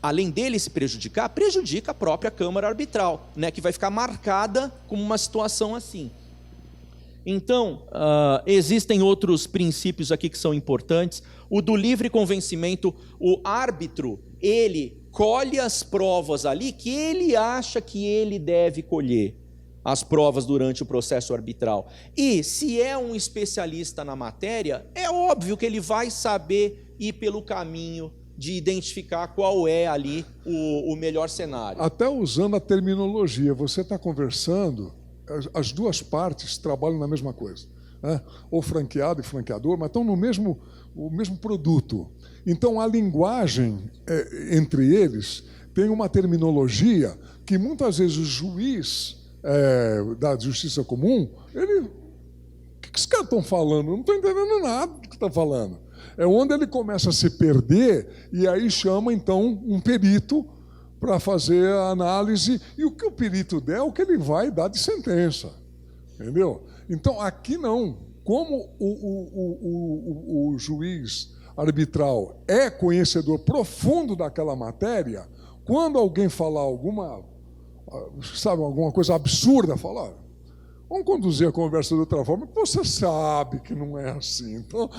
além dele se prejudicar, prejudica a própria Câmara Arbitral, né, que vai ficar marcada como uma situação assim. Então, existem outros princípios aqui que são importantes. O do livre convencimento, o árbitro, ele colhe as provas ali que ele acha que ele deve colher, as provas durante o processo arbitral. E se é um especialista na matéria, é óbvio que ele vai saber ir pelo caminho de identificar qual é ali o melhor cenário. Até usando a terminologia, você está conversando, as duas partes trabalham na mesma coisa, né? Ou franqueado e franqueador, mas estão no mesmo produto. Então, a linguagem entre eles tem uma terminologia que muitas vezes o juiz da justiça comum, ele... O que esses caras estão falando? Eu não estou entendendo nada do que estão falando. É onde ele começa a se perder e aí chama, então, um perito para fazer a análise, e o que o perito der é o que ele vai dar de sentença. Entendeu? Então, aqui não. Como o juiz arbitral é conhecedor profundo daquela matéria, quando alguém falar alguma coisa absurda, fala, vamos conduzir a conversa de outra forma, porque você sabe que não é assim. Então,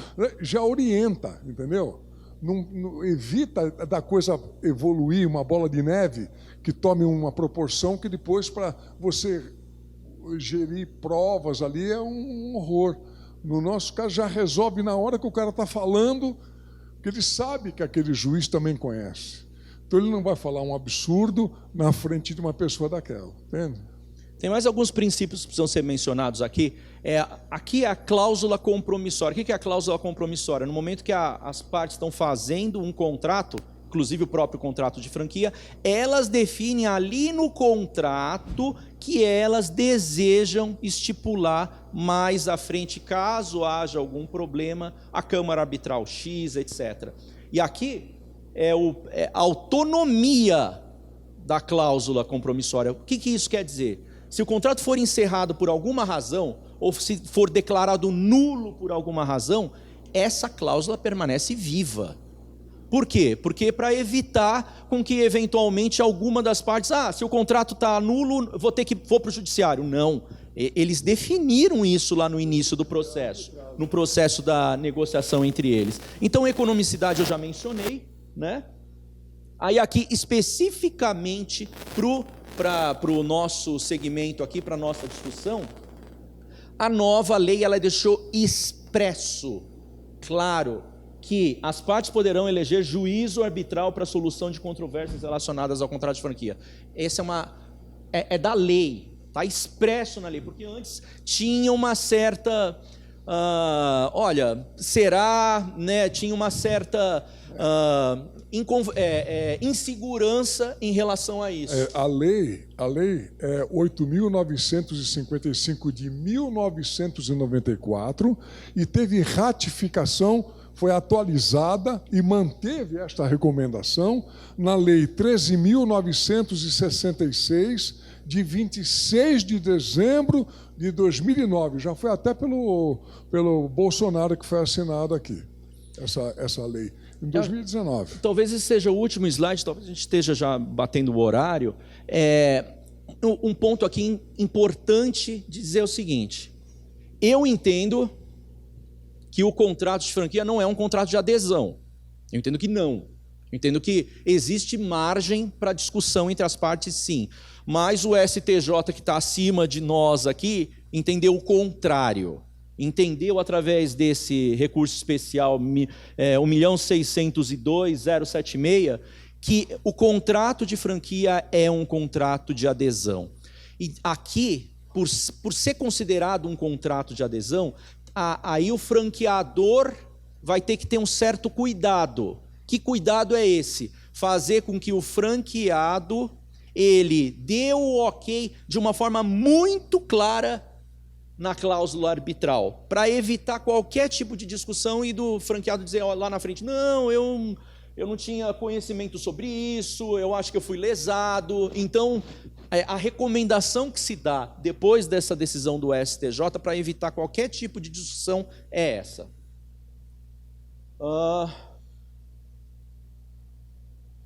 já orienta, entendeu? Não evita da coisa evoluir, uma bola de neve que tome uma proporção que depois, para você gerir provas ali, é um horror. No nosso caso, já resolve na hora que o cara está falando, porque ele sabe que aquele juiz também conhece. Então, ele não vai falar um absurdo na frente de uma pessoa daquela, entende? Tem mais alguns princípios que precisam ser mencionados aqui. Aqui é a cláusula compromissória. O que é a cláusula compromissória? No momento que as partes estão fazendo um contrato, inclusive o próprio contrato de franquia, elas definem ali no contrato que elas desejam estipular mais à frente, caso haja algum problema, a Câmara Arbitral X, etc. E aqui é a autonomia da cláusula compromissória. O que isso quer dizer? Se o contrato for encerrado por alguma razão, ou se for declarado nulo por alguma razão, essa cláusula permanece viva. Por quê? Porque para evitar com que, eventualmente, alguma das partes... se o contrato está nulo, vou para o judiciário. Não. Eles definiram isso lá no início do processo, no processo da negociação entre eles. Então, economicidade eu já mencionei, né? Aí aqui, especificamente, para o nosso segmento aqui, para a nossa discussão, a nova lei ela deixou expresso, claro, que as partes poderão eleger juízo arbitral para a solução de controvérsias relacionadas ao contrato de franquia. Essa é da lei, está expresso na lei, porque antes tinha uma certa, tinha uma certa insegurança em relação a isso. A lei é 8.955 de 1994 e teve ratificação, foi atualizada e manteve esta recomendação na Lei 13.966 de 26 de dezembro de 2009. Já foi até pelo Bolsonaro que foi assinado aqui, essa lei. Em 2019. Talvez esse seja o último slide, talvez a gente esteja já batendo o horário. Um ponto aqui importante de dizer o seguinte: eu entendo que o contrato de franquia não é um contrato de adesão. Eu entendo que não. Eu entendo que existe margem para discussão entre as partes, sim. Mas o STJ, que está acima de nós aqui, entendeu o contrário. Entendeu através desse recurso especial 1.602.076 que o contrato de franquia é um contrato de adesão. E aqui, por ser considerado um contrato de adesão, aí o franqueador vai ter que ter um certo cuidado. Que cuidado é esse? Fazer com que o franqueado ele dê o ok de uma forma muito clara na cláusula arbitral, para evitar qualquer tipo de discussão e do franqueado dizer lá na frente, não, eu eu não tinha conhecimento sobre isso, eu acho que eu fui lesado. Então, a recomendação que se dá depois dessa decisão do STJ para evitar qualquer tipo de discussão é essa.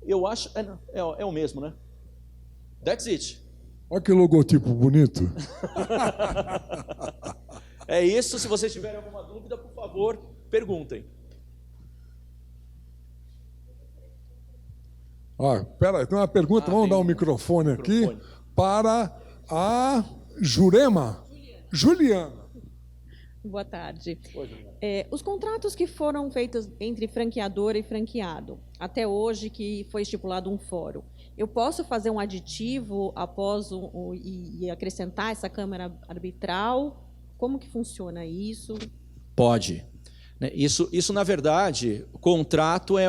Eu acho... É o mesmo, né? That's it. Olha que logotipo bonito. É isso. Se vocês tiverem alguma dúvida, por favor, perguntem. Pera, tem uma pergunta, vamos dar um microfone aqui para a Jurema. Juliana. Boa tarde. Os contratos que foram feitos entre franqueador e franqueado, até hoje que foi estipulado um fórum, eu posso fazer um aditivo após e acrescentar essa câmara arbitral? Como que funciona isso? Pode. Isso na verdade, o contrato é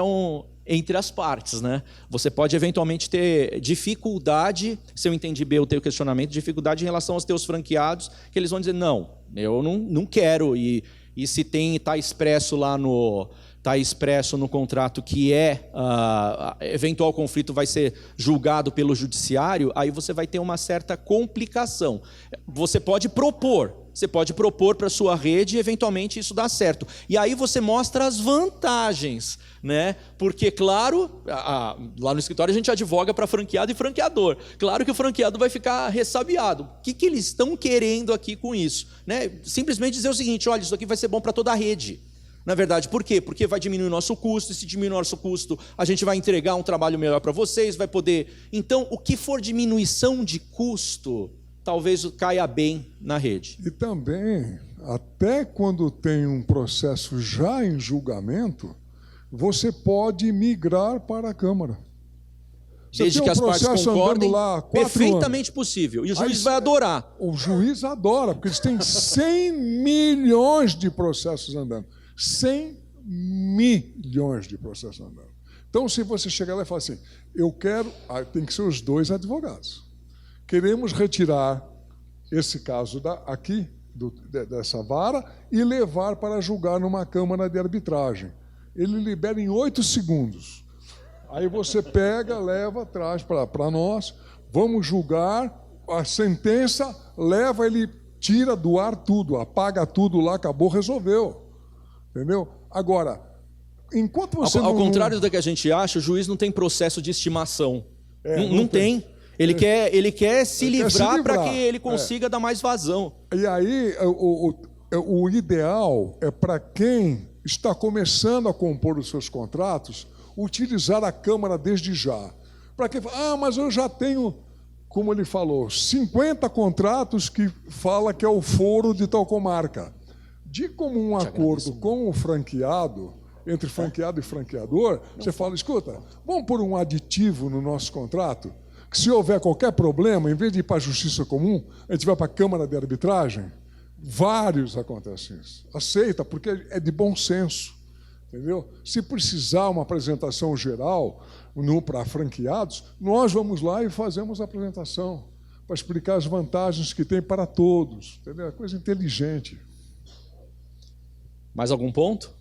entre as partes, né? Você pode eventualmente ter dificuldade, se eu entendi bem o teu questionamento, dificuldade em relação aos teus franqueados, que eles vão dizer, não, eu não quero, e se está expresso lá está expresso no contrato que eventual conflito vai ser julgado pelo judiciário, aí você vai ter uma certa complicação. Você pode propor para a sua rede e eventualmente isso dá certo. E aí você mostra as vantagens, né? Porque, claro, lá no escritório a gente advoga para franqueado e franqueador. Claro que o franqueado vai ficar ressabiado. O que eles estão querendo aqui com isso? Né? Simplesmente dizer o seguinte, olha, isso aqui vai ser bom para toda a rede. Na verdade, por quê? Porque vai diminuir o nosso custo, e se diminuir o nosso custo, a gente vai entregar um trabalho melhor para vocês, vai poder... Então, o que for diminuição de custo, talvez caia bem na rede. E também, até quando tem um processo já em julgamento, você pode migrar para a Câmara. Desde que as partes concordem, lá perfeitamente possível. E o juiz vai adorar. O juiz adora, porque eles têm 100 milhões de processos andando. 100 milhões de processos andando. Então, se você chegar lá e falar assim, eu quero... Tem que ser os dois advogados. Queremos retirar esse caso dessa vara e levar para julgar numa câmara de arbitragem. Ele libera em 8 segundos. Aí você pega, leva, traz para nós, vamos julgar, a sentença, leva, ele tira do ar tudo, apaga tudo lá, acabou, resolveu. Entendeu? Agora, enquanto você ao contrário do que a gente acha, o juiz não tem processo de estimação. Não tem. Ele quer se livrar para que ele consiga dar mais vazão. E aí, o ideal é para quem está começando a compor os seus contratos, utilizar a Câmara desde já. Para quem fala, mas eu já tenho, como ele falou, 50 contratos que fala que é o foro de tal comarca. De comum acordo com o franqueado, entre franqueado e franqueador, você fala, escuta, vamos pôr um aditivo no nosso contrato? Que se houver qualquer problema, em vez de ir para a justiça comum, a gente vai para a Câmara de Arbitragem. Vários acontecem isso. Aceita, porque é de bom senso. Entendeu? Se precisar uma apresentação geral para franqueados, nós vamos lá e fazemos a apresentação para explicar as vantagens que tem para todos. Entendeu? É coisa inteligente. Mais algum ponto?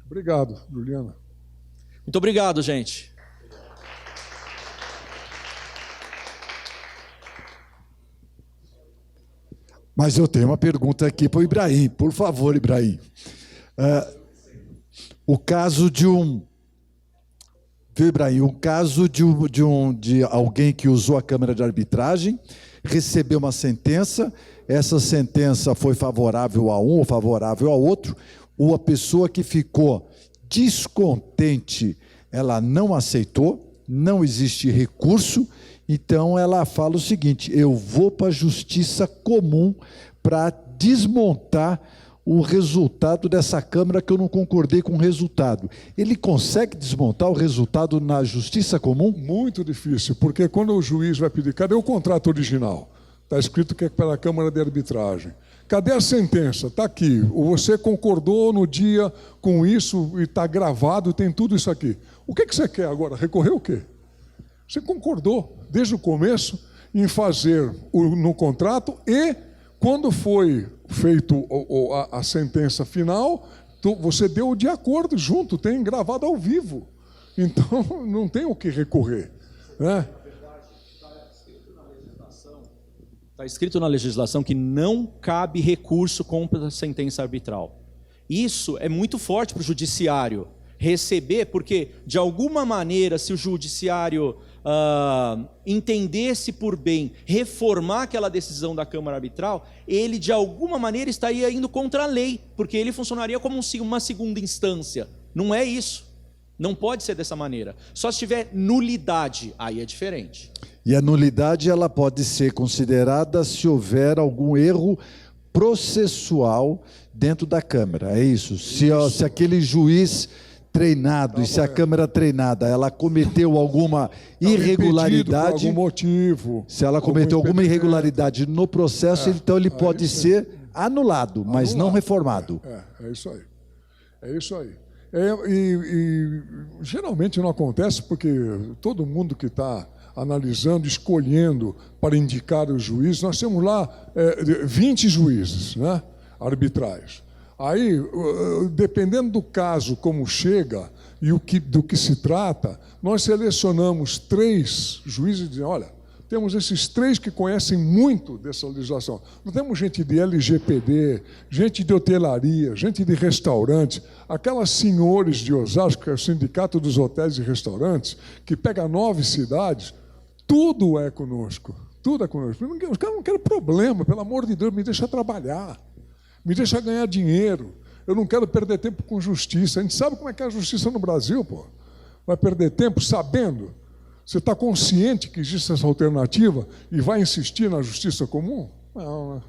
Obrigado, Juliana. Muito obrigado, gente. Mas eu tenho uma pergunta aqui para o Ibrahim. Por favor, Ibrahim. O caso de de alguém que usou a Câmara de Arbitragem, recebeu uma sentença, essa sentença foi favorável a um ou favorável ao outro, ou a pessoa que ficou descontente, ela não aceitou, não existe recurso, então ela fala o seguinte, eu vou para a justiça comum para desmontar o resultado dessa Câmara que eu não concordei com o resultado. Ele consegue desmontar o resultado na justiça comum? Muito difícil, porque quando o juiz vai pedir, cadê o contrato original? Está escrito que é pela Câmara de Arbitragem. Cadê a sentença? Está aqui. Você concordou no dia com isso e está gravado, tem tudo isso aqui. O que você quer agora? Recorrer o quê? Você concordou desde o começo em fazer no contrato e, quando foi feito a sentença final, Você deu de acordo junto, tem gravado ao vivo. Então, não tem o que recorrer. Né? Está escrito na legislação que não cabe recurso contra a sentença arbitral. Isso é muito forte para o judiciário receber, porque, de alguma maneira, se o judiciário entendesse por bem reformar aquela decisão da Câmara Arbitral, ele, de alguma maneira, estaria indo contra a lei, porque ele funcionaria como uma segunda instância. Não é isso. Não pode ser dessa maneira. Só se tiver nulidade, aí é diferente. E a nulidade ela pode ser considerada se houver algum erro processual dentro da Câmara, é isso? Se aquele juiz treinado, e se a Câmara treinada, ela cometeu alguma irregularidade, por algum motivo, se ela cometeu alguma irregularidade no processo, então ele pode ser anulado, mas não reformado. É isso aí. É isso aí. E geralmente não acontece porque todo mundo que está analisando, escolhendo para indicar o juiz, nós temos lá 20 juízes, né, arbitrais. Aí, dependendo do caso, como chega e do que se trata, nós selecionamos 3 juízes e dizemos, olha, temos esses 3 que conhecem muito dessa legislação. Não temos gente de LGPD, gente de hotelaria, gente de restaurantes, aquelas senhores de Osasco, que é o Sindicato dos Hotéis e Restaurantes, que pega 9 cidades, tudo é conosco. Tudo é conosco. Os caras não querem problema, pelo amor de Deus, me deixa trabalhar. Me deixa ganhar dinheiro. Eu não quero perder tempo com justiça. A gente sabe como é que é a justiça no Brasil, pô. Vai perder tempo sabendo? Você está consciente que existe essa alternativa e vai insistir na justiça comum? Não, né?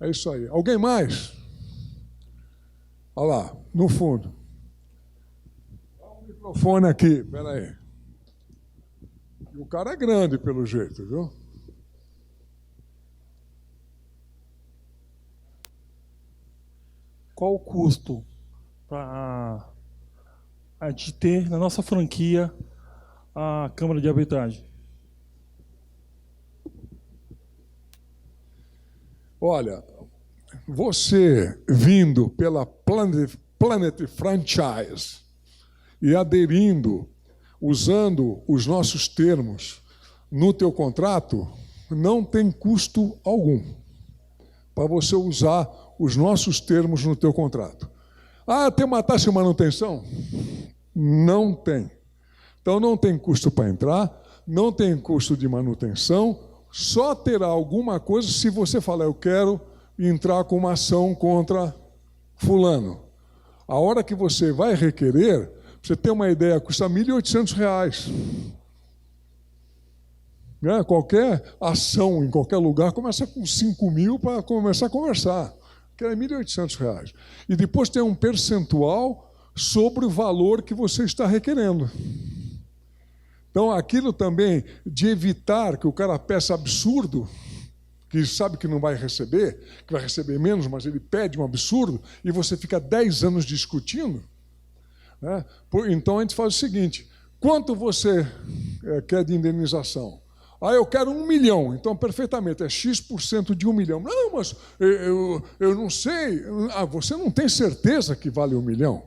É isso aí. Alguém mais? Olha lá, no fundo. Dá um microfone aqui, espera aí. E o cara é grande, pelo jeito, viu? Qual o custo de ter na nossa franquia a Câmara de Arbitragem? Olha, você vindo pela Planet Franchise e aderindo, usando os nossos termos no teu contrato, não tem custo algum para você usar os nossos termos no teu contrato. Ah, tem uma taxa de manutenção? Não tem. Então, não tem custo para entrar, não tem custo de manutenção, só terá alguma coisa se você falar, eu quero entrar com uma ação contra fulano. A hora que você vai requerer, pra você ter uma ideia, custa R$ 1.800. Né? Qualquer ação em qualquer lugar começa com 5.000 para começar a conversar. Que é R$ 1.800. E depois tem um percentual sobre o valor que você está requerendo. Então, aquilo também de evitar que o cara peça absurdo, que sabe que não vai receber, que vai receber menos, mas ele pede um absurdo, e você fica 10 anos discutindo. Né? Então, a gente faz o seguinte, quanto você quer de indenização? Ah, eu quero 1 milhão. Então, perfeitamente, é X% de 1 milhão. Não, mas eu não sei. Ah, você não tem certeza que vale 1 milhão?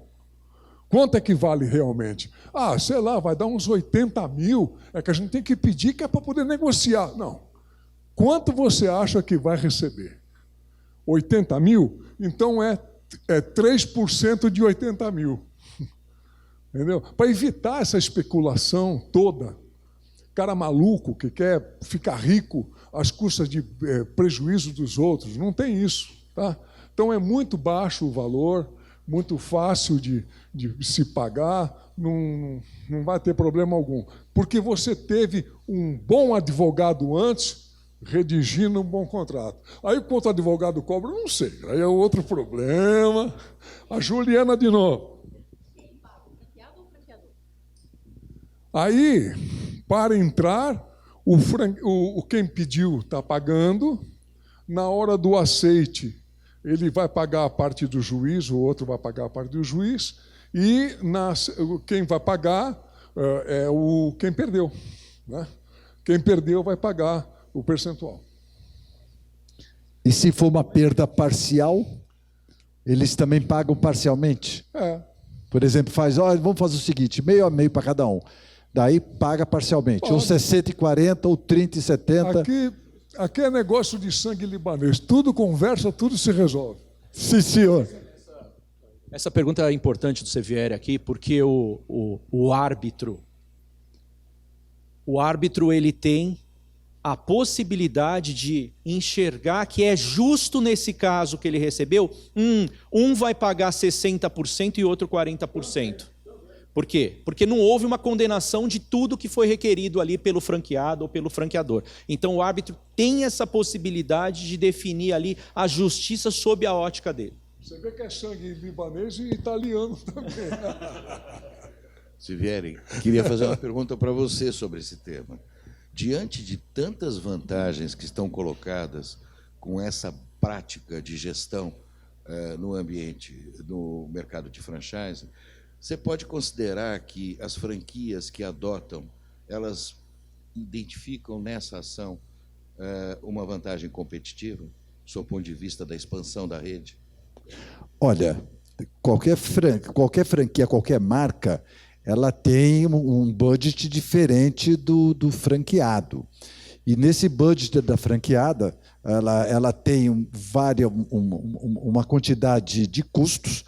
Quanto é que vale realmente? Ah, sei lá, vai dar uns 80 mil. É que a gente tem que pedir que é para poder negociar. Não. Quanto você acha que vai receber? 80 mil? Então, é 3% de 80 mil. Entendeu? Para evitar essa especulação toda. Cara maluco que quer ficar rico às custas de prejuízo dos outros. Não tem isso. Tá? Então, é muito baixo o valor, muito fácil de se pagar, não vai ter problema algum. Porque você teve um bom advogado antes, redigindo um bom contrato. Aí, quanto o advogado cobra, não sei. Aí é outro problema. A Juliana de novo. Aí, para entrar, quem pediu está pagando, na hora do aceite, ele vai pagar a parte do juiz, o outro vai pagar a parte do juiz, e quem vai pagar é quem perdeu. Né? Quem perdeu vai pagar o percentual. E se for uma perda parcial? Eles também pagam parcialmente? É. Por exemplo, vamos fazer o seguinte, meio a meio para cada um. Daí paga parcialmente, Pode. ou 60 e 40, ou 30 e 70. Aqui é negócio de sangue libanês. Tudo conversa, tudo se resolve. Sim, senhor. Essa pergunta é importante do Sevieri aqui, porque o árbitro ele tem a possibilidade de enxergar que é justo nesse caso que ele recebeu, um vai pagar 60% e outro 40%. Por quê? Porque não houve uma condenação de tudo que foi requerido ali pelo franqueado ou pelo franqueador. Então o árbitro tem essa possibilidade de definir ali a justiça sob a ótica dele. Você vê que é sangue libanês e italiano também. Sevieri, queria fazer uma pergunta para você sobre esse tema. Diante de tantas vantagens que estão colocadas com essa prática de gestão no ambiente, no mercado de franchise, você pode considerar que as franquias que adotam, elas identificam nessa ação uma vantagem competitiva, do seu ponto de vista da expansão da rede? Olha, qualquer franquia, qualquer marca, ela tem um budget diferente do franqueado. E nesse budget da franqueada, ela tem uma quantidade de custos,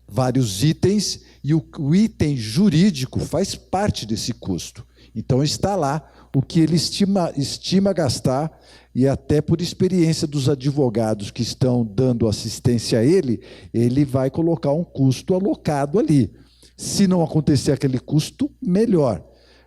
vários itens, e o item jurídico faz parte desse custo. Então está lá o que ele estima gastar, e até por experiência dos advogados que estão dando assistência a ele vai colocar um custo alocado ali. Se não acontecer aquele custo, melhor.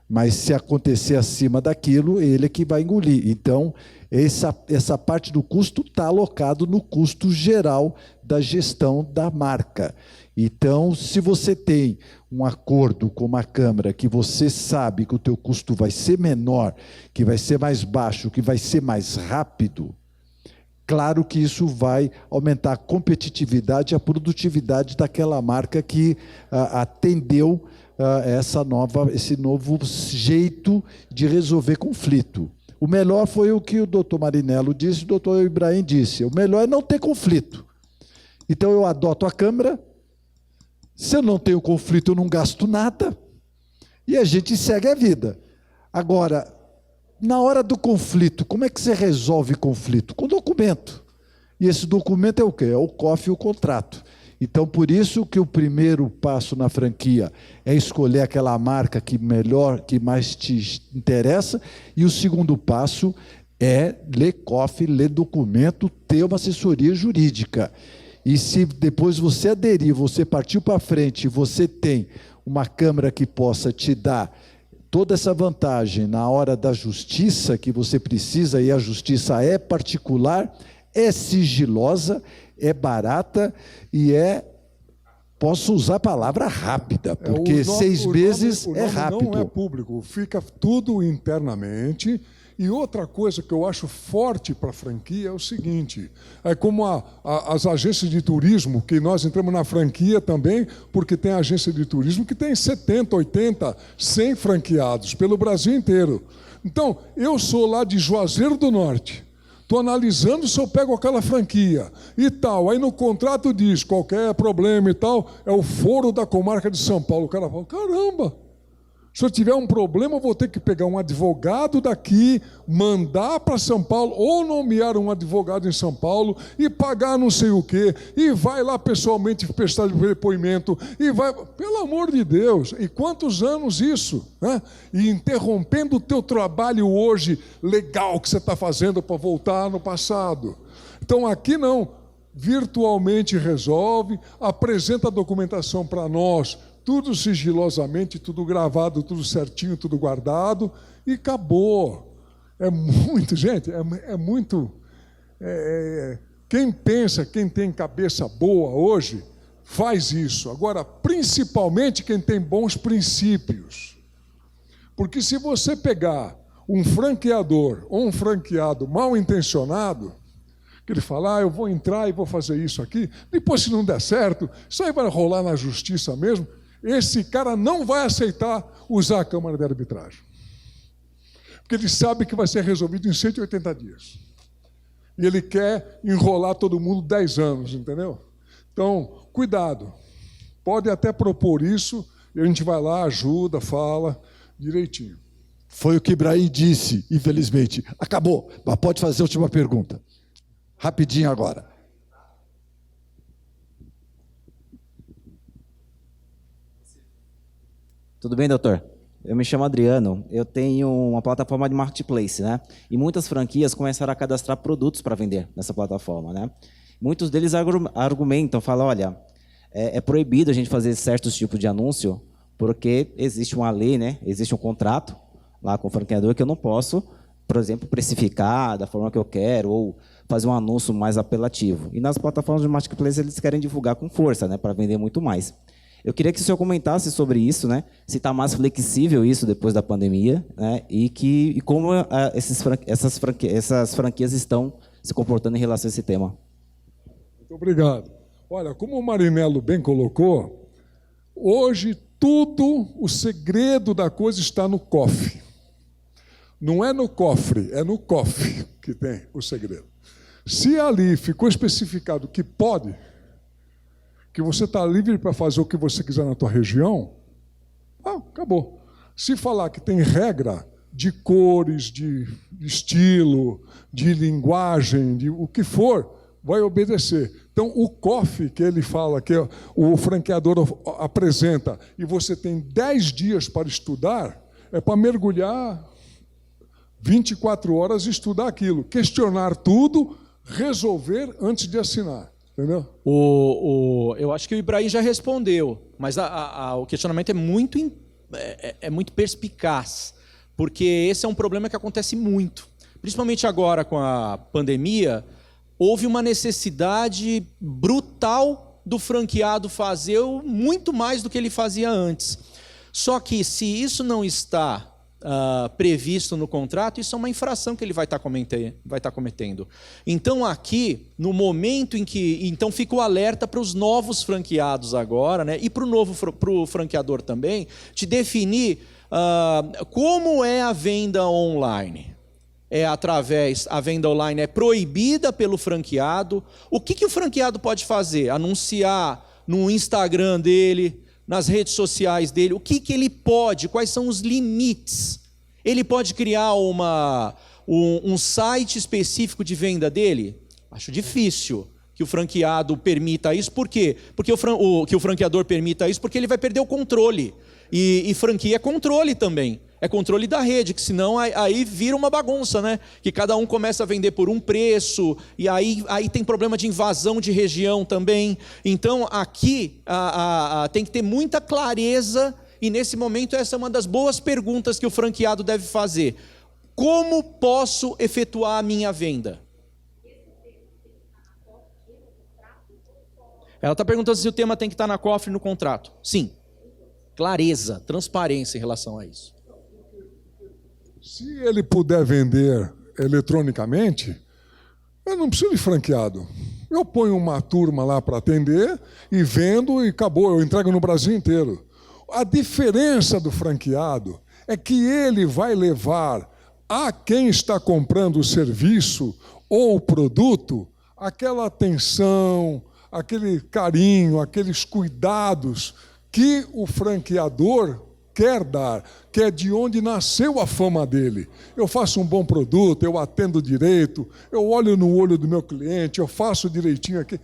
Mas se acontecer acima daquilo, ele é que vai engolir. Então, essa parte do custo está alocado no custo geral da gestão da marca. Então, se você tem um acordo com uma Câmara que você sabe que o teu custo vai ser menor, que vai ser mais baixo, que vai ser mais rápido, claro que isso vai aumentar a competitividade e a produtividade daquela marca que atendeu esse novo jeito de resolver conflito. O melhor foi o que o doutor Marinello disse, o doutor Ibrahim disse. O melhor é não ter conflito. Então eu adoto a Câmara, se eu não tenho conflito, eu não gasto nada, e a gente segue a vida. Agora, na hora do conflito, como é que você resolve conflito? Com documento. E esse documento é o quê? É o COF e o contrato. Então, por isso que o primeiro passo na franquia é escolher aquela marca que mais te interessa, e o segundo passo é ler COF, ler documento, ter uma assessoria jurídica. E se depois você aderir, você partiu para frente, você tem uma Câmara que possa te dar toda essa vantagem na hora da justiça que você precisa, e a justiça é particular, é sigilosa, é barata e posso usar a palavra rápida, porque 6 meses é rápido. Não é público, fica tudo internamente. E outra coisa que eu acho forte para a franquia é o seguinte, é como as agências de turismo, que nós entramos na franquia também, porque tem agência de turismo que tem 70, 80, 100 franqueados pelo Brasil inteiro. Então, eu sou lá de Juazeiro do Norte, estou analisando se eu pego aquela franquia e tal. Aí no contrato diz, qualquer problema e tal, é o foro da comarca de São Paulo. O cara fala, caramba! Se eu tiver um problema, eu vou ter que pegar um advogado daqui, mandar para São Paulo, ou nomear um advogado em São Paulo e pagar não sei o quê, e vai lá pessoalmente prestar depoimento, e vai... Pelo amor de Deus! E quantos anos isso? Né? E interrompendo o teu trabalho hoje legal que você está fazendo para voltar no passado. Então aqui não, virtualmente resolve, apresenta a documentação para nós, tudo sigilosamente, tudo gravado, tudo certinho, tudo guardado, e acabou. É muito, gente, é muito... quem pensa, quem tem cabeça boa hoje, faz isso. Agora, principalmente quem tem bons princípios. Porque se você pegar um franqueador ou um franqueado mal intencionado, que ele fala, eu vou entrar e vou fazer isso aqui, depois se não der certo, isso aí vai rolar na justiça mesmo, esse cara não vai aceitar usar a Câmara de Arbitragem. Porque ele sabe que vai ser resolvido em 180 dias. E ele quer enrolar todo mundo 10 anos, entendeu? Então, cuidado. Pode até propor isso, e a gente vai lá, ajuda, fala direitinho. Foi o que Ibrahim disse, infelizmente. Acabou, mas pode fazer a última pergunta. Rapidinho agora. Tudo bem, doutor? Eu me chamo Adriano, eu tenho uma plataforma de marketplace, né? E muitas franquias começaram a cadastrar produtos para vender nessa plataforma, né? Muitos deles argumentam, falam, olha, é proibido a gente fazer certos tipos de anúncio porque existe uma lei, né? Existe um contrato lá com o franqueador que eu não posso, por exemplo, precificar da forma que eu quero ou fazer um anúncio mais apelativo. E nas plataformas de marketplace eles querem divulgar com força, né? Para vender muito mais. Eu queria que o senhor comentasse sobre isso, né? Se está mais flexível isso depois da pandemia, né? E como essas franquias estão se comportando em relação a esse tema. Muito obrigado. Olha, como o Marinello bem colocou, hoje tudo, o segredo da coisa está no cofre. Não é no cofre, é no cofre que tem o segredo. Se ali ficou especificado que pode, que você está livre para fazer o que você quiser na tua região, acabou. Se falar que tem regra de cores, de estilo, de linguagem, de o que for, vai obedecer. Então, o COF que ele fala, que o franqueador apresenta, e você tem 10 dias para estudar, é para mergulhar 24 horas e estudar aquilo, questionar tudo, resolver antes de assinar. Entendeu? Eu acho que o Ibrahim já respondeu, mas o questionamento é muito perspicaz, porque esse é um problema que acontece muito. Principalmente agora com a pandemia, houve uma necessidade brutal do franqueado fazer muito mais do que ele fazia antes. Só que se isso não está previsto no contrato, isso é uma infração que ele vai estar cometendo. Então aqui, no momento em que... Então fica o alerta para os novos franqueados agora, né, e para o franqueador também, de definir como é a venda online. A venda online é proibida pelo franqueado. O que o franqueado pode fazer? Anunciar no Instagram dele, nas redes sociais dele, o que ele pode, quais são os limites. Ele pode criar um site específico de venda dele? Acho difícil que o franqueado permita isso. Por quê? Porque que o franqueador permita isso, porque ele vai perder o controle. E franquia é controle também. É controle da rede, que senão aí vira uma bagunça, né? Que cada um começa a vender por um preço, e aí tem problema de invasão de região também. Então, aqui tem que ter muita clareza, e nesse momento essa é uma das boas perguntas que o franqueado deve fazer. Como posso efetuar a minha venda? Ela está perguntando se o tema tem que estar na cofre no contrato. Sim. Clareza, transparência em relação a isso. Se ele puder vender eletronicamente, eu não preciso de franqueado. Eu ponho uma turma lá para atender e vendo e acabou, eu entrego no Brasil inteiro. A diferença do franqueado é que ele vai levar a quem está comprando o serviço ou o produto aquela atenção, aquele carinho, aqueles cuidados que o franqueador quer dar, que é de onde nasceu a fama dele. Eu faço um bom produto, eu atendo direito, eu olho no olho do meu cliente, eu faço direitinho aqui,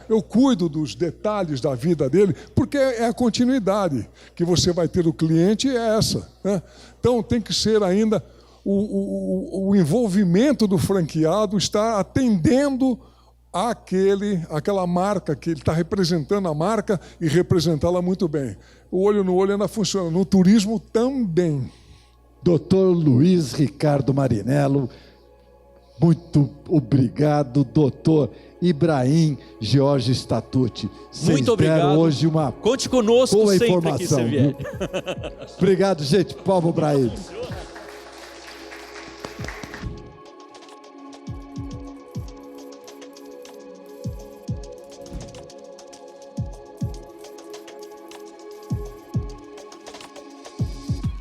eu cuido dos detalhes da vida dele, porque é a continuidade que você vai ter do cliente, é essa. Né? Então tem que ser ainda o envolvimento do franqueado, estar atendendo aquela marca, que ele está representando a marca e representá-la muito bem. O olho no olho ainda funciona, no turismo também. Doutor Luiz Ricardo Marinello, muito obrigado, doutor Ibrahim Jorge Statucci. Muito obrigado. Hoje uma Conte conosco boa sempre informação, que você vier. Obrigado, gente. Palma para eles.